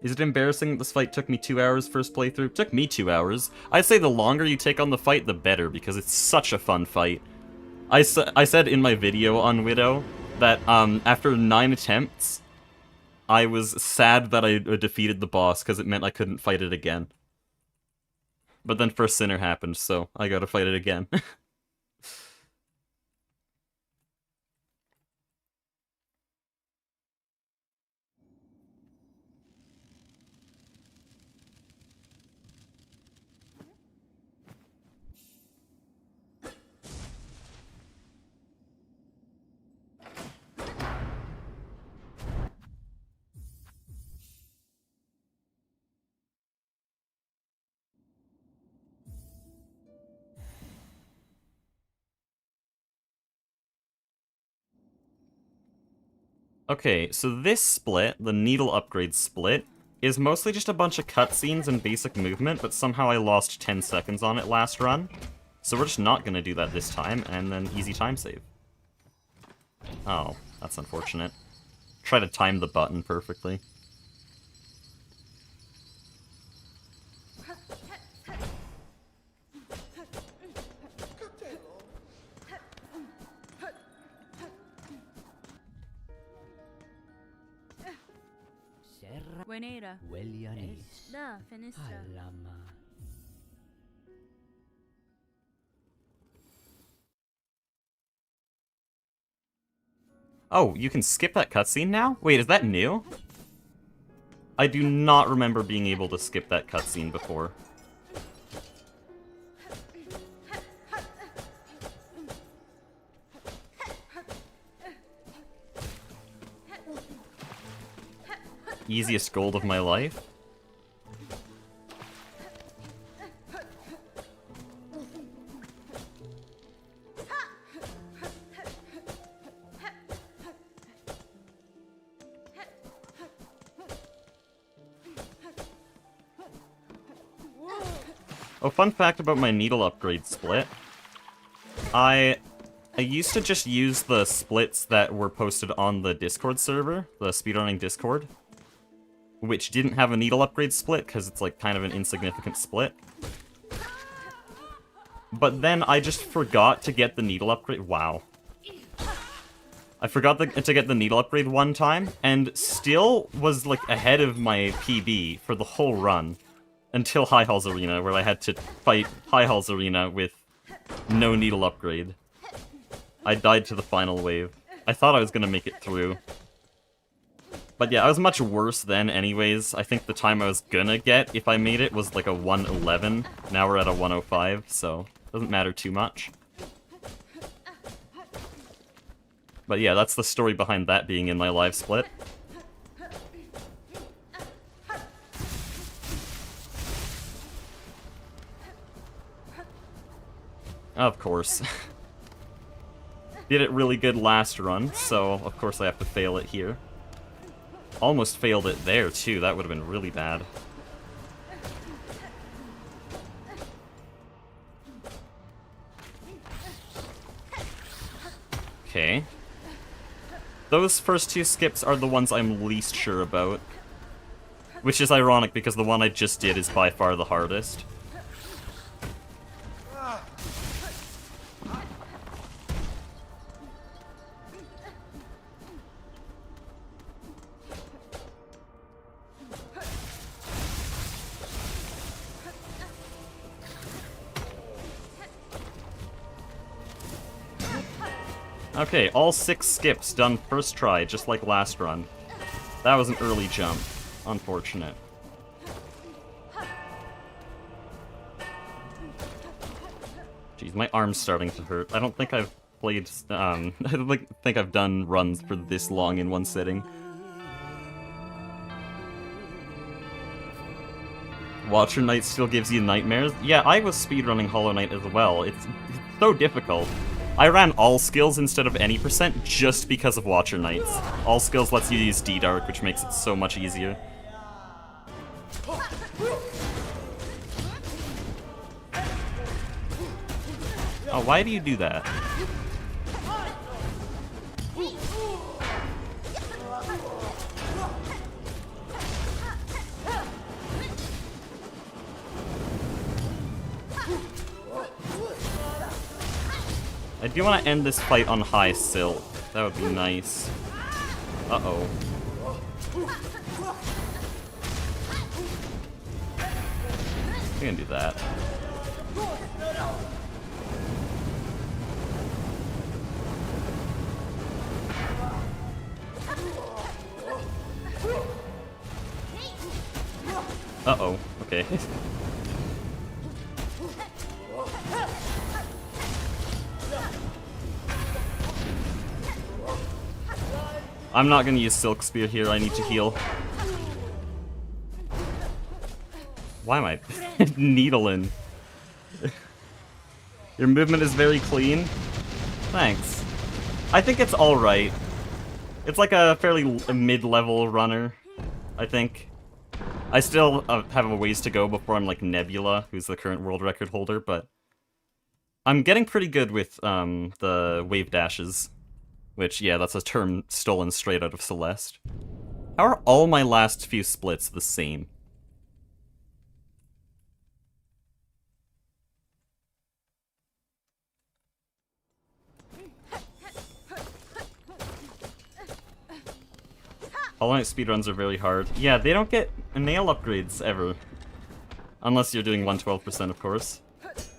Is it embarrassing that this fight took me 2 hours first playthrough? It took me 2 hours. I'd say the longer you take on the fight, the better, because it's such a fun fight. I said in my video on Widow that after 9 attempts, I was sad that I defeated the boss, because it meant I couldn't fight it again. But then First Sinner happened, so I gotta fight it again. Okay, so this split, the needle upgrade split, is mostly just a bunch of cutscenes and basic movement, but somehow I lost 10 seconds on it last run. So we're just not gonna do that this time, and then easy time save. Oh, that's unfortunate. Try to time the button perfectly. Buenera. Da, finestra. Oh, you can skip that cutscene now? Wait, is that new? I do not remember being able to skip that cutscene before. Easiest gold of my life. Oh, fun fact about my needle upgrade split. I used to just use the splits that were posted on the Discord server, the speedrunning Discord, which didn't have a needle upgrade split because it's like kind of an insignificant split. But then I just forgot to get the needle upgrade. Wow. I forgot to get the needle upgrade one time, and still was like ahead of my PB for the whole run. Until High Halls Arena, where I had to fight High Halls Arena with no needle upgrade. I died to the final wave. I thought I was gonna make it through. But yeah, I was much worse then anyways. I think the time I was gonna get, if I made it, was like a 111. Now we're at a 105, so it doesn't matter too much. But yeah, that's the story behind that being in my live split. Of course. Did it really good last run, so of course I have to fail it here. Almost failed it there, too. That would have been really bad. Okay. Those first two skips are the ones I'm least sure about. Which is ironic, because the one I just did is by far the hardest. Okay, all 6 skips done first try, just like last run. That was an early jump. Unfortunate. Jeez, my arm's starting to hurt. I don't think I've played, I don't think I've done runs for this long in one sitting. Watcher Knight still gives you nightmares? Yeah, I was speedrunning Hollow Knight as well. It's so difficult. I ran all skills instead of any percent just because of Watcher Knights. All skills lets you use D-Dark, which makes it so much easier. Oh, why do you do that? I do want to end this fight on high Silk. That would be nice. Uh-oh. We can do that. Uh-oh. Okay. I'm not gonna use Silk Spear here, I need to heal. Why am I needling? Your movement is very clean. Thanks. I think it's alright. It's like a fairly mid-level runner, I think. I still have a ways to go before I'm like Nebula, who's the current world record holder, but I'm getting pretty good with the wave dashes, which, yeah, that's a term stolen straight out of Celeste. How are all my last few splits the same? Hollow Knight speedruns are very hard. Yeah, they don't get nail upgrades ever. Unless you're doing 112%, of course.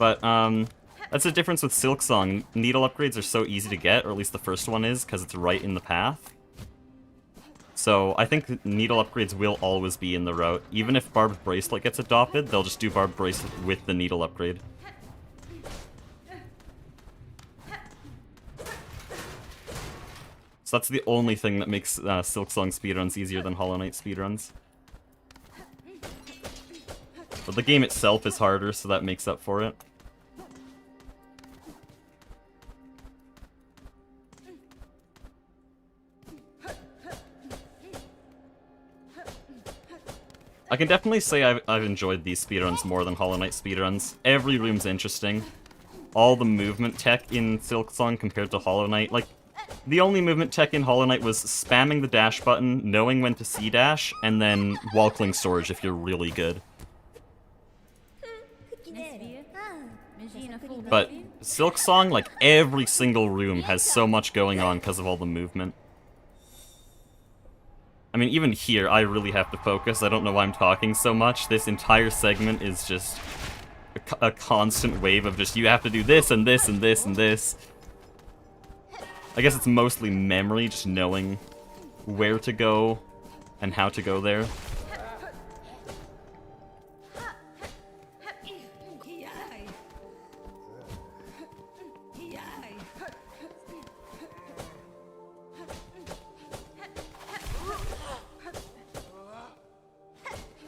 But, that's the difference with Silksong. Needle upgrades are so easy to get, or at least the first one is, because it's right in the path. So, I think needle upgrades will always be in the route. Even if Barbed Bracelet gets adopted, they'll just do Barbed Bracelet with the needle upgrade. So that's the only thing that makes Silksong speedruns easier than Hollow Knight speedruns. But the game itself is harder, so that makes up for it. I can definitely say I've enjoyed these speedruns more than Hollow Knight speedruns. Every room's interesting. All the movement tech in Silksong compared to Hollow Knight, like, the only movement tech in Hollow Knight was spamming the dash button, knowing when to C-dash, and then wall-cling storage if you're really good. But Silksong, like, every single room has so much going on because of all the movement. I mean, even here, I really have to focus. I don't know why I'm talking so much. This entire segment is just a constant wave of just, you have to do this, and this, and this, and this. I guess it's mostly memory, just knowing where to go and how to go there.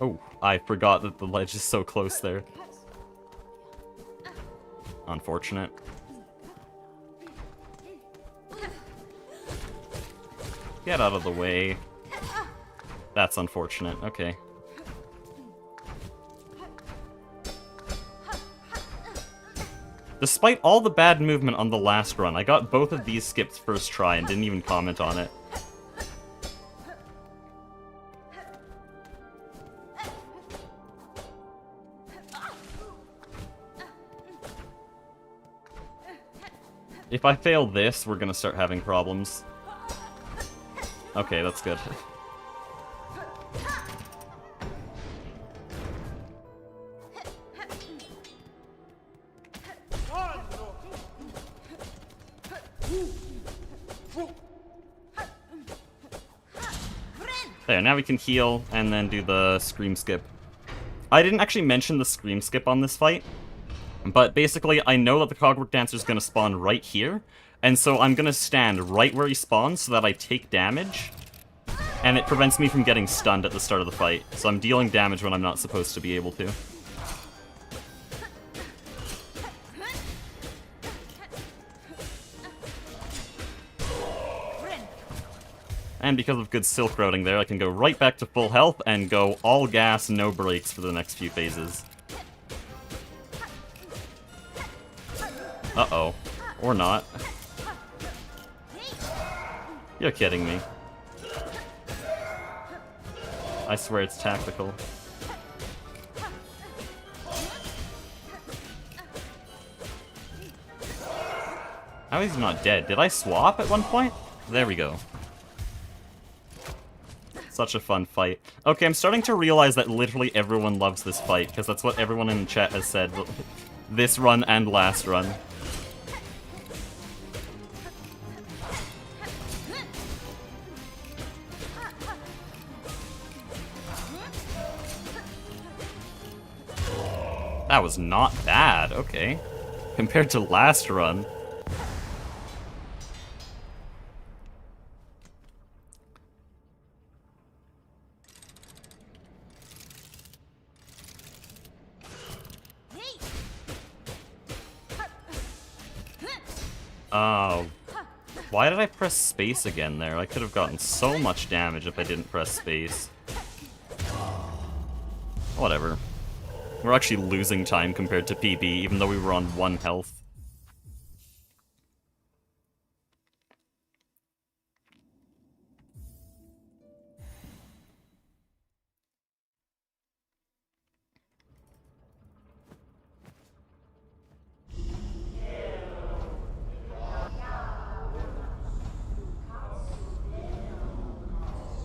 Oh, I forgot that the ledge is so close there. Unfortunate. Get out of the way. That's unfortunate. Okay. Despite all the bad movement on the last run, I got both of these skips first try and didn't even comment on it. If I fail this, we're gonna start having problems. Okay, that's good. There, now we can heal and then do the scream skip. I didn't actually mention the scream skip on this fight, but basically I know that the Cogurt Dancer is going to spawn right here, and so I'm going to stand right where he spawns so that I take damage, and it prevents me from getting stunned at the start of the fight. So I'm dealing damage when I'm not supposed to be able to. And because of good Silk Routing there, I can go right back to full health and go all gas, no brakes for the next few phases. Uh-oh. Or not. You're kidding me. I swear it's tactical. How is he not dead? Did I swap at one point? There we go. Such a fun fight. Okay, I'm starting to realize that literally everyone loves this fight, because that's what everyone in the chat has said this run and last run. That was not bad, okay. Compared to last run. Oh. Why did I press space again there? I could have gotten so much damage if I didn't press space. Whatever. We're actually losing time compared to PB, even though we were on 1 health.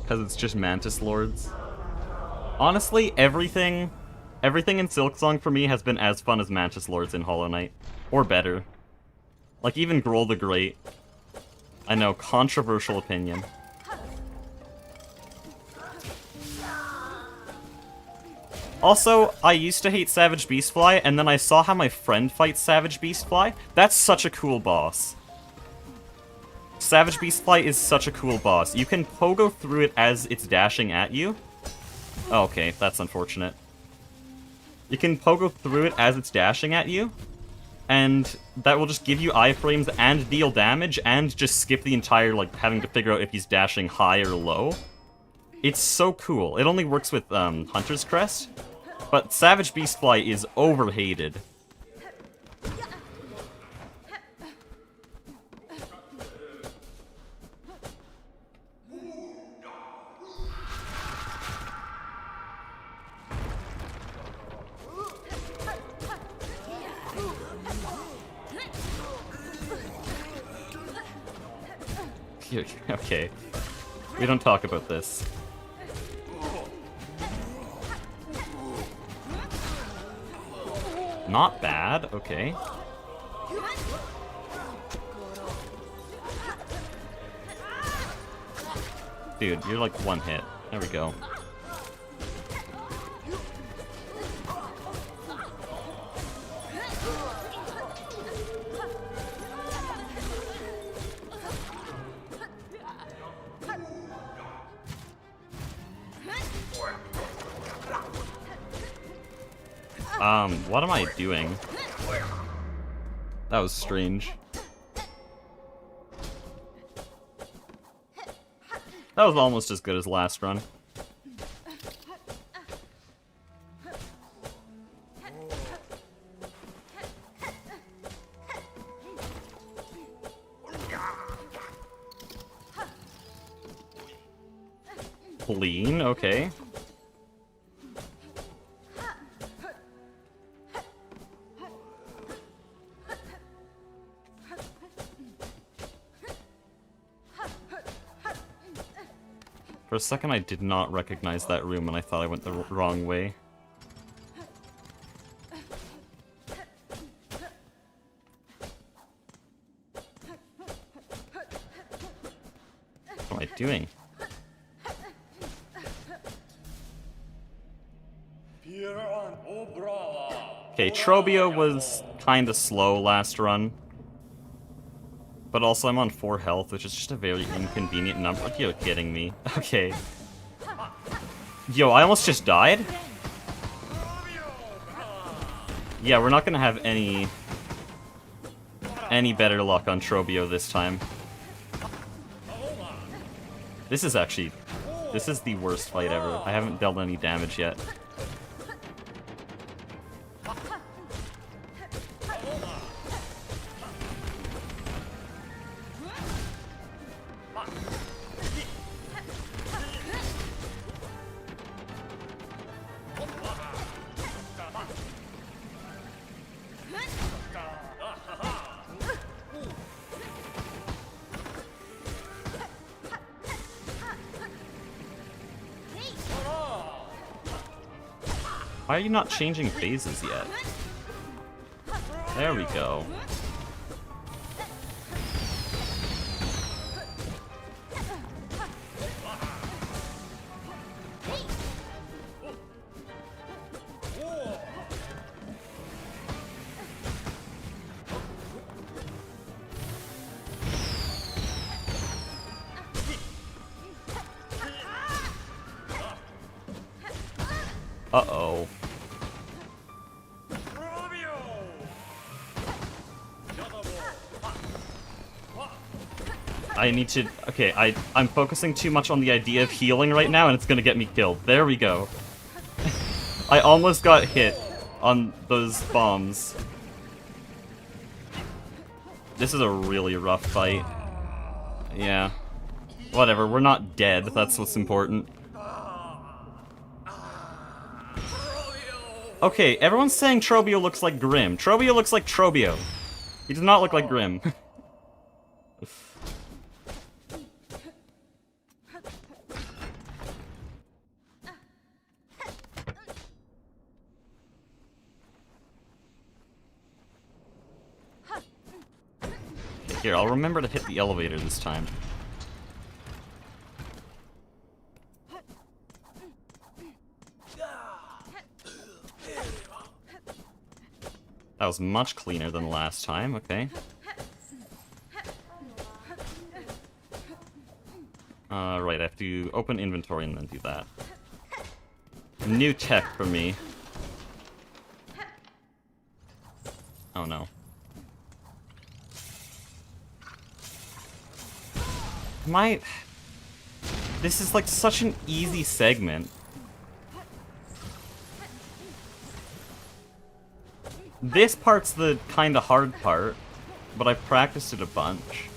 Because it's just Mantis Lords. Honestly, everything in Silksong for me has been as fun as Mantis Lords in Hollow Knight. Or better. Like, even Grohl the Great. I know, controversial opinion. Also, I used to hate Savage Beastfly, and then I saw how my friend fights Savage Beastfly. That's such a cool boss. Savage Beastfly is such a cool boss. You can pogo through it as it's dashing at you. Oh, okay, that's unfortunate. You can pogo through it as it's dashing at you, and that will just give you iframes and deal damage, and just skip the entire, like, having to figure out if he's dashing high or low. It's so cool. It only works with Hunter's Crest, but Savage Beastfly is overhated. Okay. We don't talk about this. Not bad, okay. Dude, you're like 1 hit. There we go. What am I doing? That was strange. That was almost as good as last run. Clean, okay. For a second, I did not recognize that room, and I thought I went the wrong way. What am I doing? Okay, Trobio was kinda slow last run. But also I'm on 4 health, which is just a very inconvenient number. Like, you're kidding me. Okay. Yo, I almost just died? Yeah, we're not gonna have any better luck on Trobio this time. This is the worst fight ever. I haven't dealt any damage yet. Why are you not changing phases yet? There we go. Uh-oh. I need to... Okay, I'm focusing too much on the idea of healing right now, and it's gonna get me killed. There we go. I almost got hit on those bombs. This is a really rough fight. Yeah. Whatever, we're not dead. That's what's important. Okay, everyone's saying Trobio looks like Grim. Trobio looks like Trobio. He does not look like Grim. Here, I'll remember to hit the elevator this time. That was much cleaner than last time, okay. Right, I have to open inventory and then do that. New tech for me. Oh no. This is like such an easy segment. This part's the kinda hard part, but I've practiced it a bunch.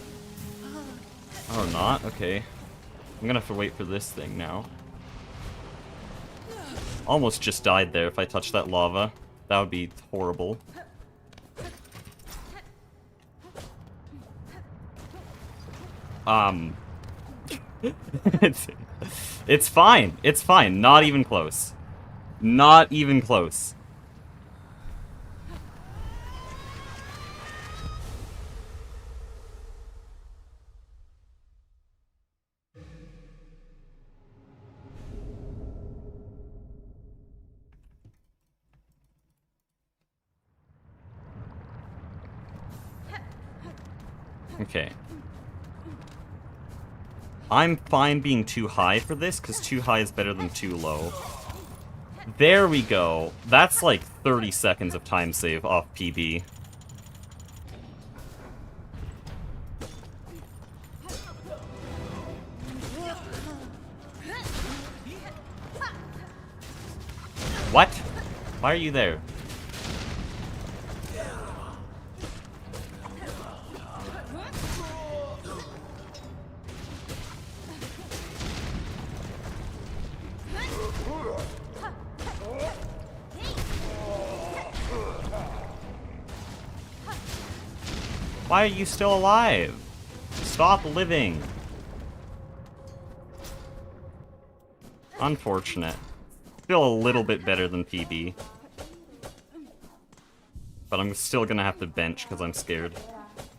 Oh, not? Okay. I'm gonna have to wait for this thing now. Almost just died there if I touched that lava. That would be horrible. It's fine. It's fine. Not even close. Not even close. Okay. I'm fine being too high for this, because too high is better than too low. There we go. That's like 30 seconds of time save off PB. What? Why are you there? Why are you still alive? Stop living. Unfortunate. Still a little bit better than PB. But I'm still gonna have to bench because I'm scared.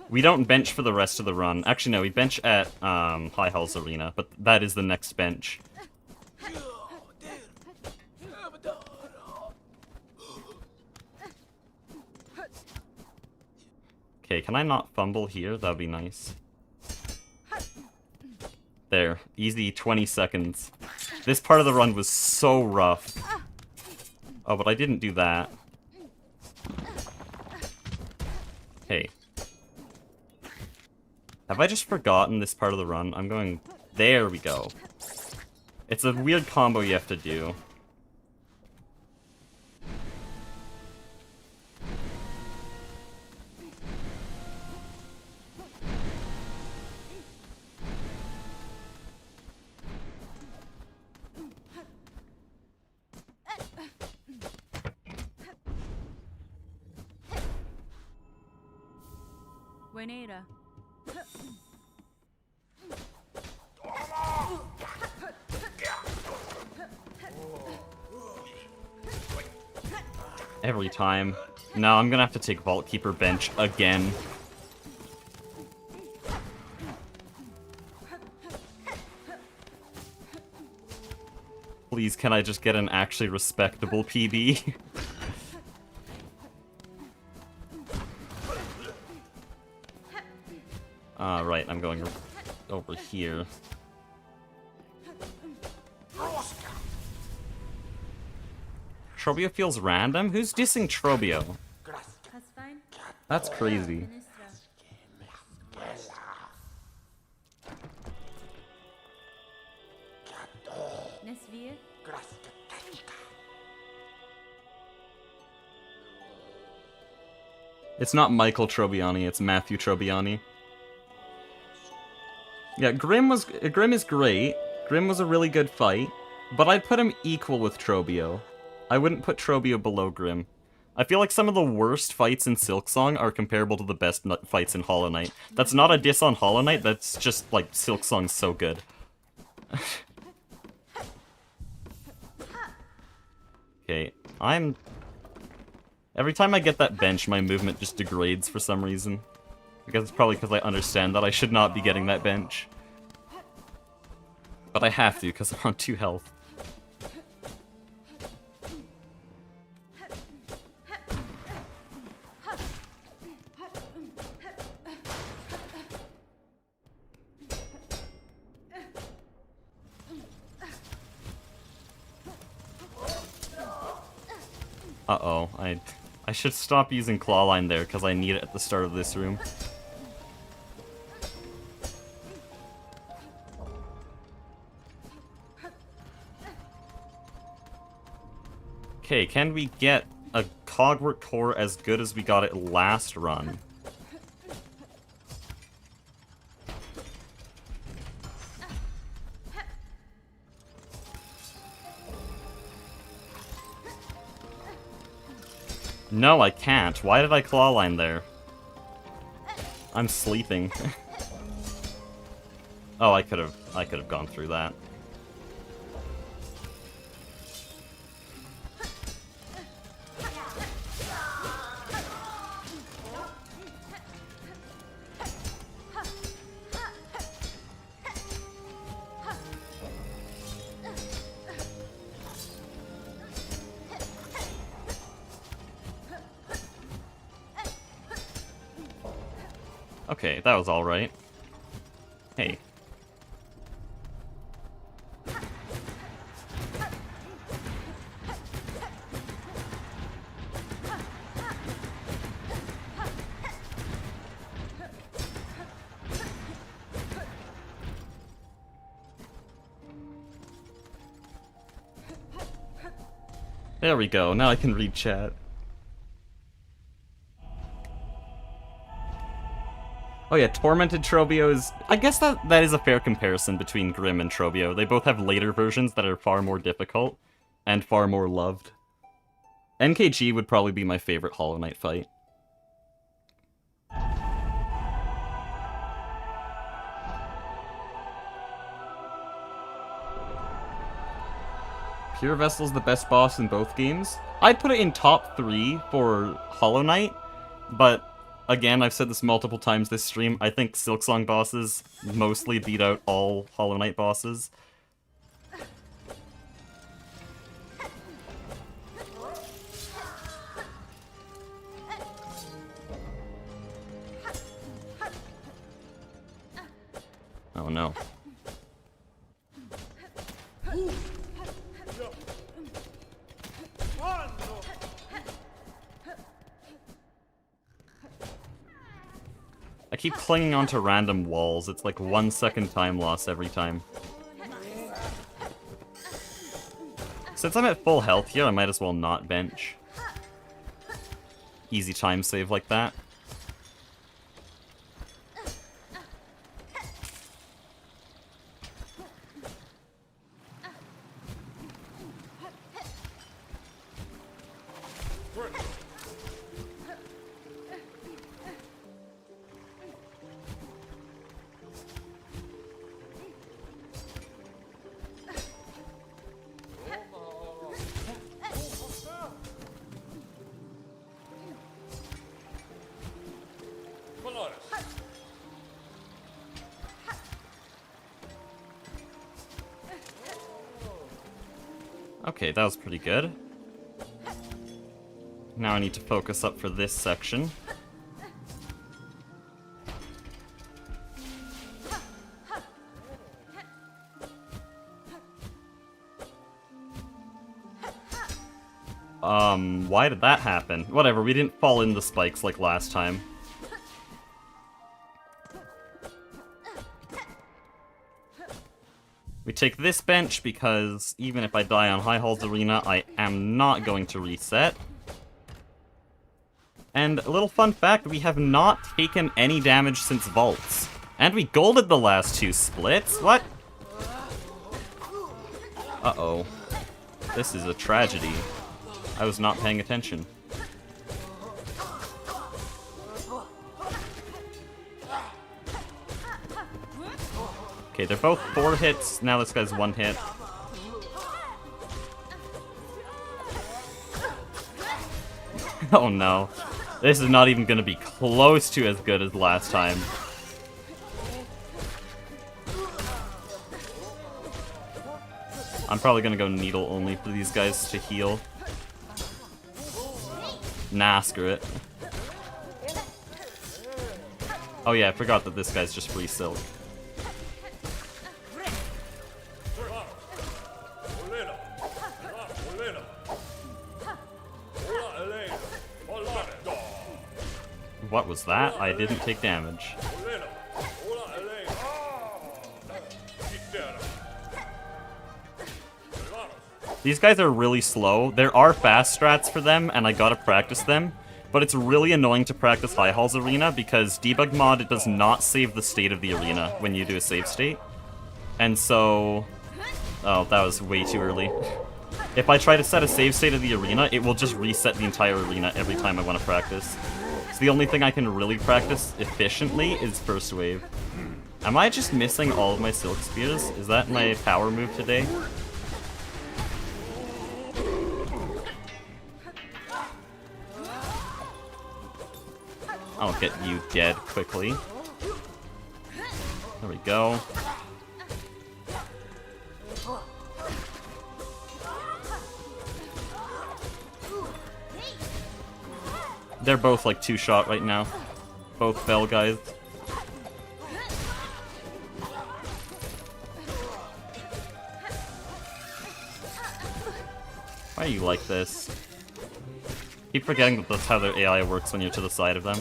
We don't bench for the rest of the run. Actually, no, we bench at High Halls Arena, but that is the next bench. Okay, can I not fumble here? That'd be nice. There. Easy 20 seconds. This part of the run was so rough. Oh, but I didn't do that. Hey. Have I just forgotten this part of the run? I'm going... There we go. It's a weird combo you have to do. Buenera. Every time. No, I'm gonna have to take Vault Keeper bench again. Please, can I just get an actually respectable PB? Right, I'm going over here. Trobio feels random? Who's dissing Trobio? That's fine. That's crazy. It's not Michael Trobiani, it's Matthew Trobiani. Yeah, Grim is great. Grim was a really good fight, but I'd put him equal with Trobio. I wouldn't put Trobio below Grim. I feel like some of the worst fights in Silksong are comparable to the best fights in Hollow Knight. That's not a diss on Hollow Knight, that's just, like, Silksong's so good. Okay, every time I get that bench, my movement just degrades for some reason. I guess it's probably because I understand that I should not be getting that bench. But I have to, because I'm on 2 health. Uh-oh, I should stop using Clawline there, because I need it at the start of this room. Okay, can we get a Cogurt Core as good as we got it last run? No, I can't. Why did I Clawline there? I'm sleeping. Oh, I could have gone through that. Okay, that was alright. Hey. There we go, now I can read chat. Oh yeah, Tormented Trobio is... I guess that is a fair comparison between Grim and Trobio. They both have later versions that are far more difficult, and far more loved. NKG would probably be my favorite Hollow Knight fight. Pure Vessel's the best boss in both games. I'd put it in top 3 for Hollow Knight, but... Again, I've said this multiple times this stream, I think Silksong bosses mostly beat out all Hollow Knight bosses. Oh no. I keep clinging onto random walls. It's like 1 second time loss every time. Since I'm at full health here, I might as well not bench. Easy time save like that. Okay, that was pretty good. Now I need to focus up for this section. Why did that happen? Whatever, we didn't fall in the spikes like last time. We take this bench because even if I die on High Halls Arena, I am not going to reset. And a little fun fact, we have not taken any damage since vaults. And we golded the last 2 splits? What? Uh-oh. This is a tragedy. I was not paying attention. Okay, they're both 4 hits. Now this guy's 1 hit. Oh no. This is not even gonna be close to as good as last time. I'm probably gonna go needle only for these guys to heal. Nah, screw it. Oh yeah, I forgot that this guy's just free silk. What was that? I didn't take damage. These guys are really slow. There are fast strats for them, and I gotta practice them. But it's really annoying to practice High Halls Arena because debug mod, it does not save the state of the arena when you do a save state. And so... Oh, that was way too early. If I try to set a save state of the arena, it will just reset the entire arena every time I want to practice. So the only thing I can really practice efficiently is first wave. Am I just missing all of my Silk Spears? Is that my power move today? I'll get you dead quickly. There we go. They're both like 2-shot right now. Both fell guys. Why are you like this? Keep forgetting that that's how their AI works when you're to the side of them.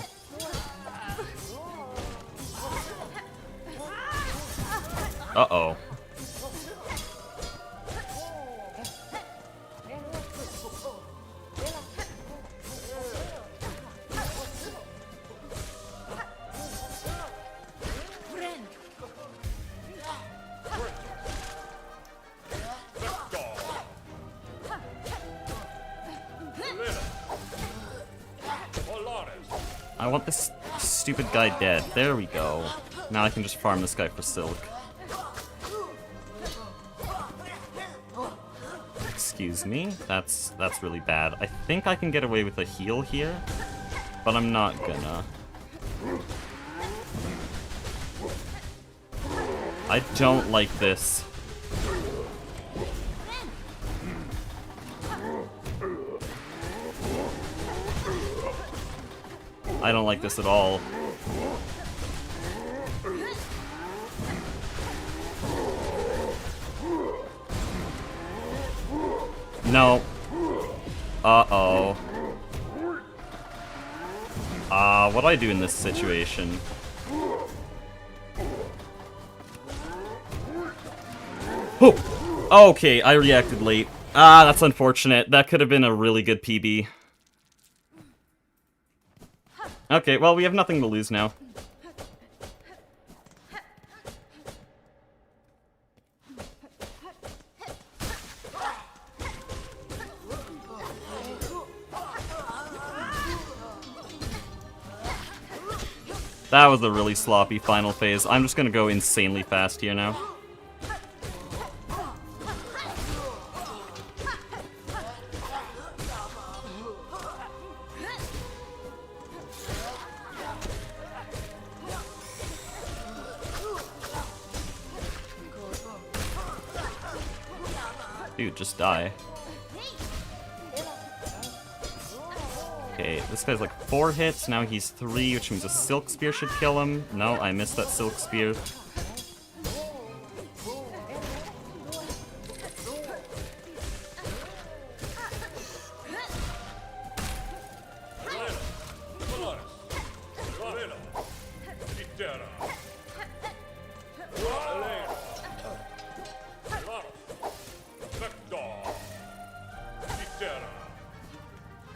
Uh-oh. I want this stupid guy dead. There we go. Now I can just farm this guy for silk. Excuse me. That's really bad. I think I can get away with a heal here, but I'm not gonna. I don't like this. I don't like this at all. No. Uh-oh. What do I do in this situation? Oh! Okay, I reacted late. Ah, that's unfortunate. That could have been a really good PB. Okay, well, we have nothing to lose now. That was a really sloppy final phase. I'm just gonna go insanely fast here now. Dude, just die. Okay, this guy's like 4 hits, now he's 3, which means a Silk Spear should kill him. No, I missed that Silk Spear.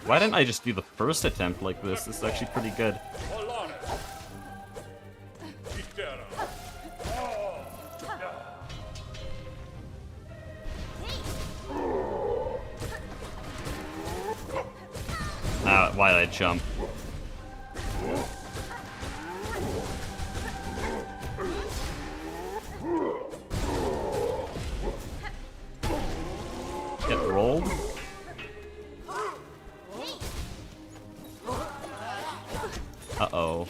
Why didn't I just do the first attempt like this? This is actually pretty good. Why did I jump? Get rolled? Uh-oh.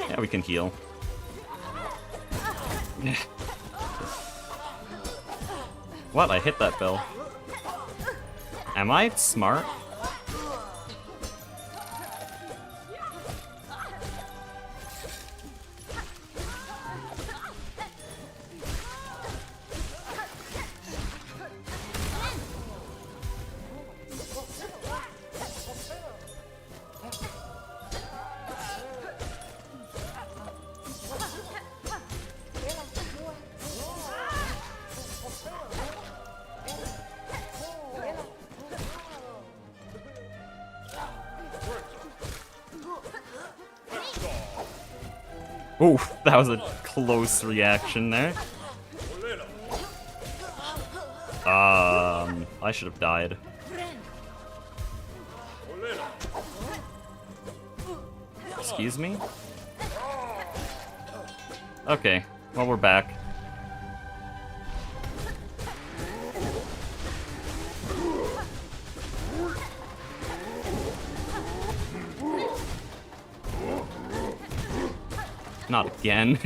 Yeah, we can heal. What? I hit that bell. Am I smart? Ooh, that was a close reaction there. I should have died. Excuse me? Okay, well, we're back. Not again.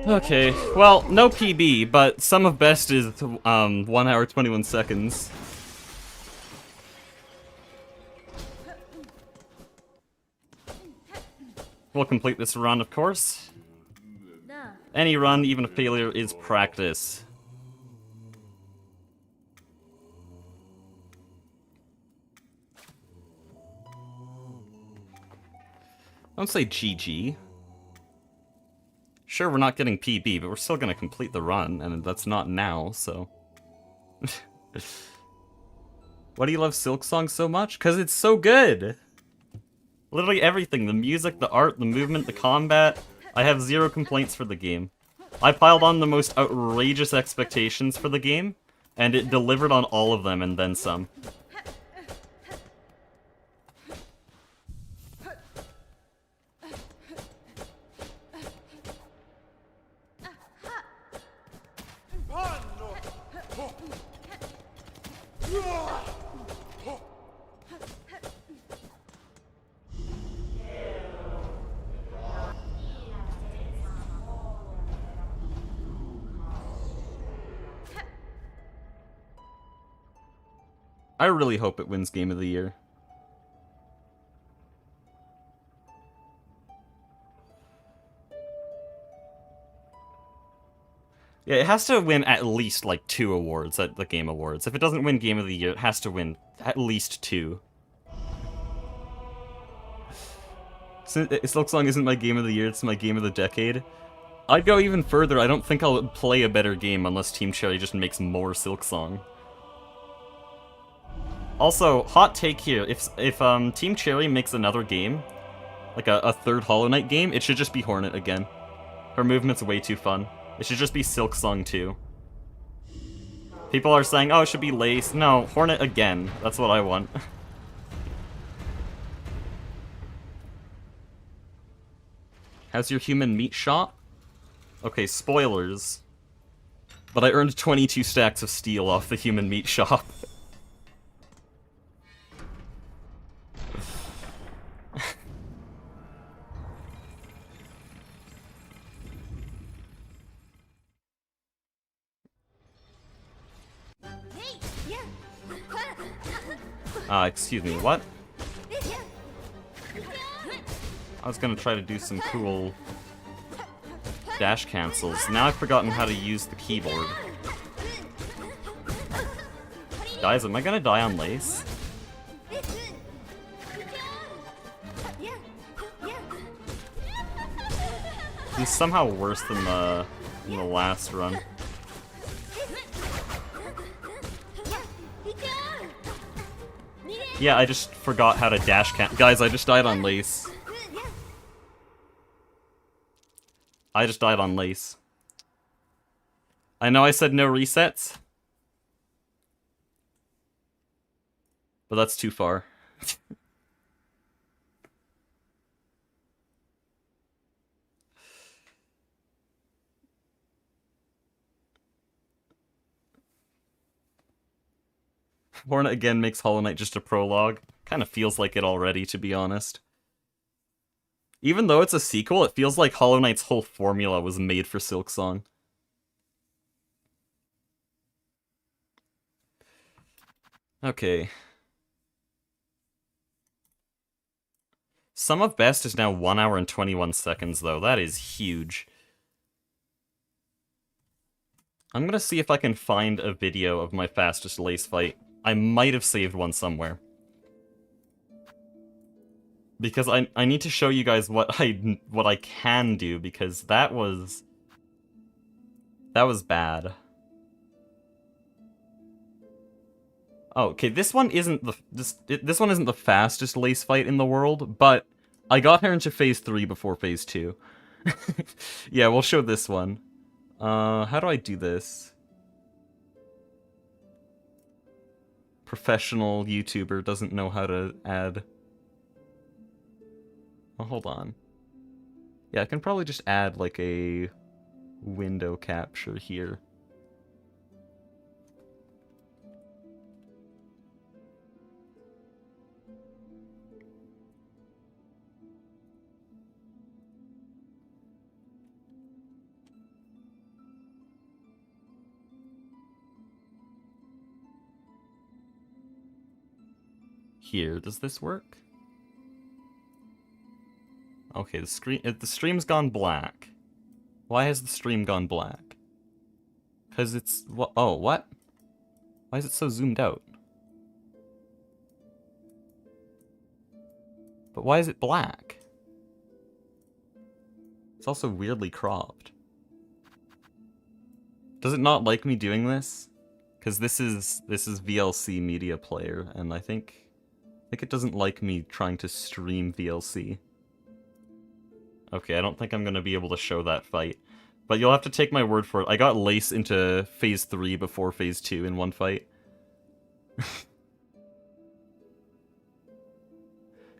Okay, well, no PB, but sum of best is 1 hour 21 seconds. We'll complete this run, of course. Any run, even a failure, is practice. Don't say GG. Sure, we're not getting PB, but we're still gonna complete the run, and that's not now, so... Why do you love Silksong so much? Because it's so good! Literally everything, the music, the art, the movement, the combat. I have zero complaints for the game. I piled on the most outrageous expectations for the game, and it delivered on all of them and then some. I really hope it wins Game of the Year. Yeah, it has to win at least, like, 2 awards at the Game Awards. If it doesn't win Game of the Year, it has to win at least 2. Silksong isn't my Game of the Year, it's my Game of the Decade. I'd go even further, I don't think I'll play a better game unless Team Cherry just makes more Silksong. Also, hot take here, if Team Cherry makes another game, like a third Hollow Knight game, it should just be Hornet again. Her movement's way too fun. It should just be Silksong 2. People are saying, oh, it should be Lace. No, Hornet again. That's what I want. How's your human meat shop? Okay, spoilers. But I earned 22 stacks of steel off the human meat shop. Excuse me, what? I was gonna try to do some cool dash cancels. Now I've forgotten how to use the keyboard. Guys, am I gonna die on lace? He's somehow worse than the last run. Yeah, I just forgot how to dash Guys, I just died on lace. I just died on lace. I know I said no resets, but that's too far. Hornet again makes Hollow Knight just a prologue. Kind of feels like it already, to be honest. Even though it's a sequel, it feels like Hollow Knight's whole formula was made for Silksong. Okay. Sum of Best is now 1 hour and 21 seconds, though. That is huge. I'm gonna see if I can find a video of my fastest lace fight. I might have saved one somewhere. Because I need to show you guys what I can do, because that was bad. Oh, okay, this one isn't this one isn't the fastest lace fight in the world, but I got her into phase 3 before phase 2. Yeah, we'll show this one. How do I do this? Professional YouTuber doesn't know how to add. Oh, hold on. Yeah, I can probably just add like a window capture here. Here, does this work? Okay, the stream's gone black. Why has the stream gone black? Because it's... Oh, what? Why is it so zoomed out? But why is it black? It's also weirdly cropped. Does it not like me doing this? Because this is VLC Media Player, and I think it doesn't like me trying to stream VLC. Okay, I don't think I'm going to be able to show that fight. But you'll have to take my word for it. I got Lace into phase 3 before phase 2 in one fight.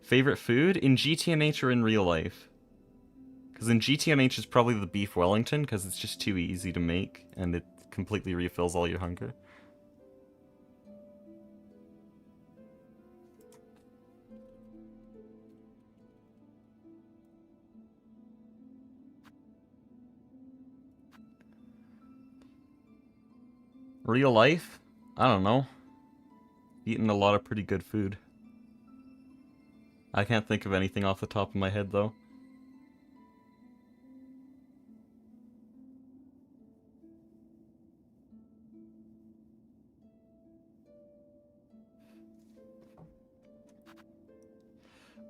Favorite food? In GTMH or in real life? Because in GTMH is probably the beef Wellington, because it's just too easy to make, and it completely refills all your hunger. Real life? I don't know. Eating a lot of pretty good food. I can't think of anything off the top of my head, though.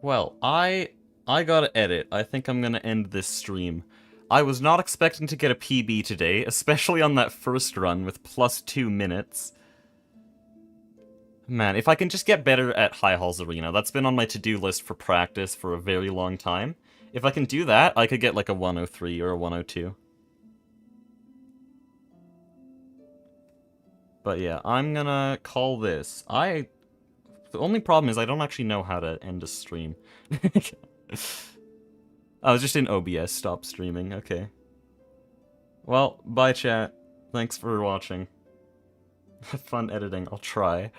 Well, I gotta edit. I think I'm gonna end this stream. I was not expecting to get a PB today, especially on that first run with +2 minutes. Man, if I can just get better at High Halls Arena, that's been on my to-do list for practice for a very long time. If I can do that, I could get like a 103 or a 102. But yeah, I'm gonna call this. The only problem is I don't actually know how to end a stream. I was just in OBS, stop streaming, okay. Well, bye chat. Thanks for watching. Have fun editing, I'll try.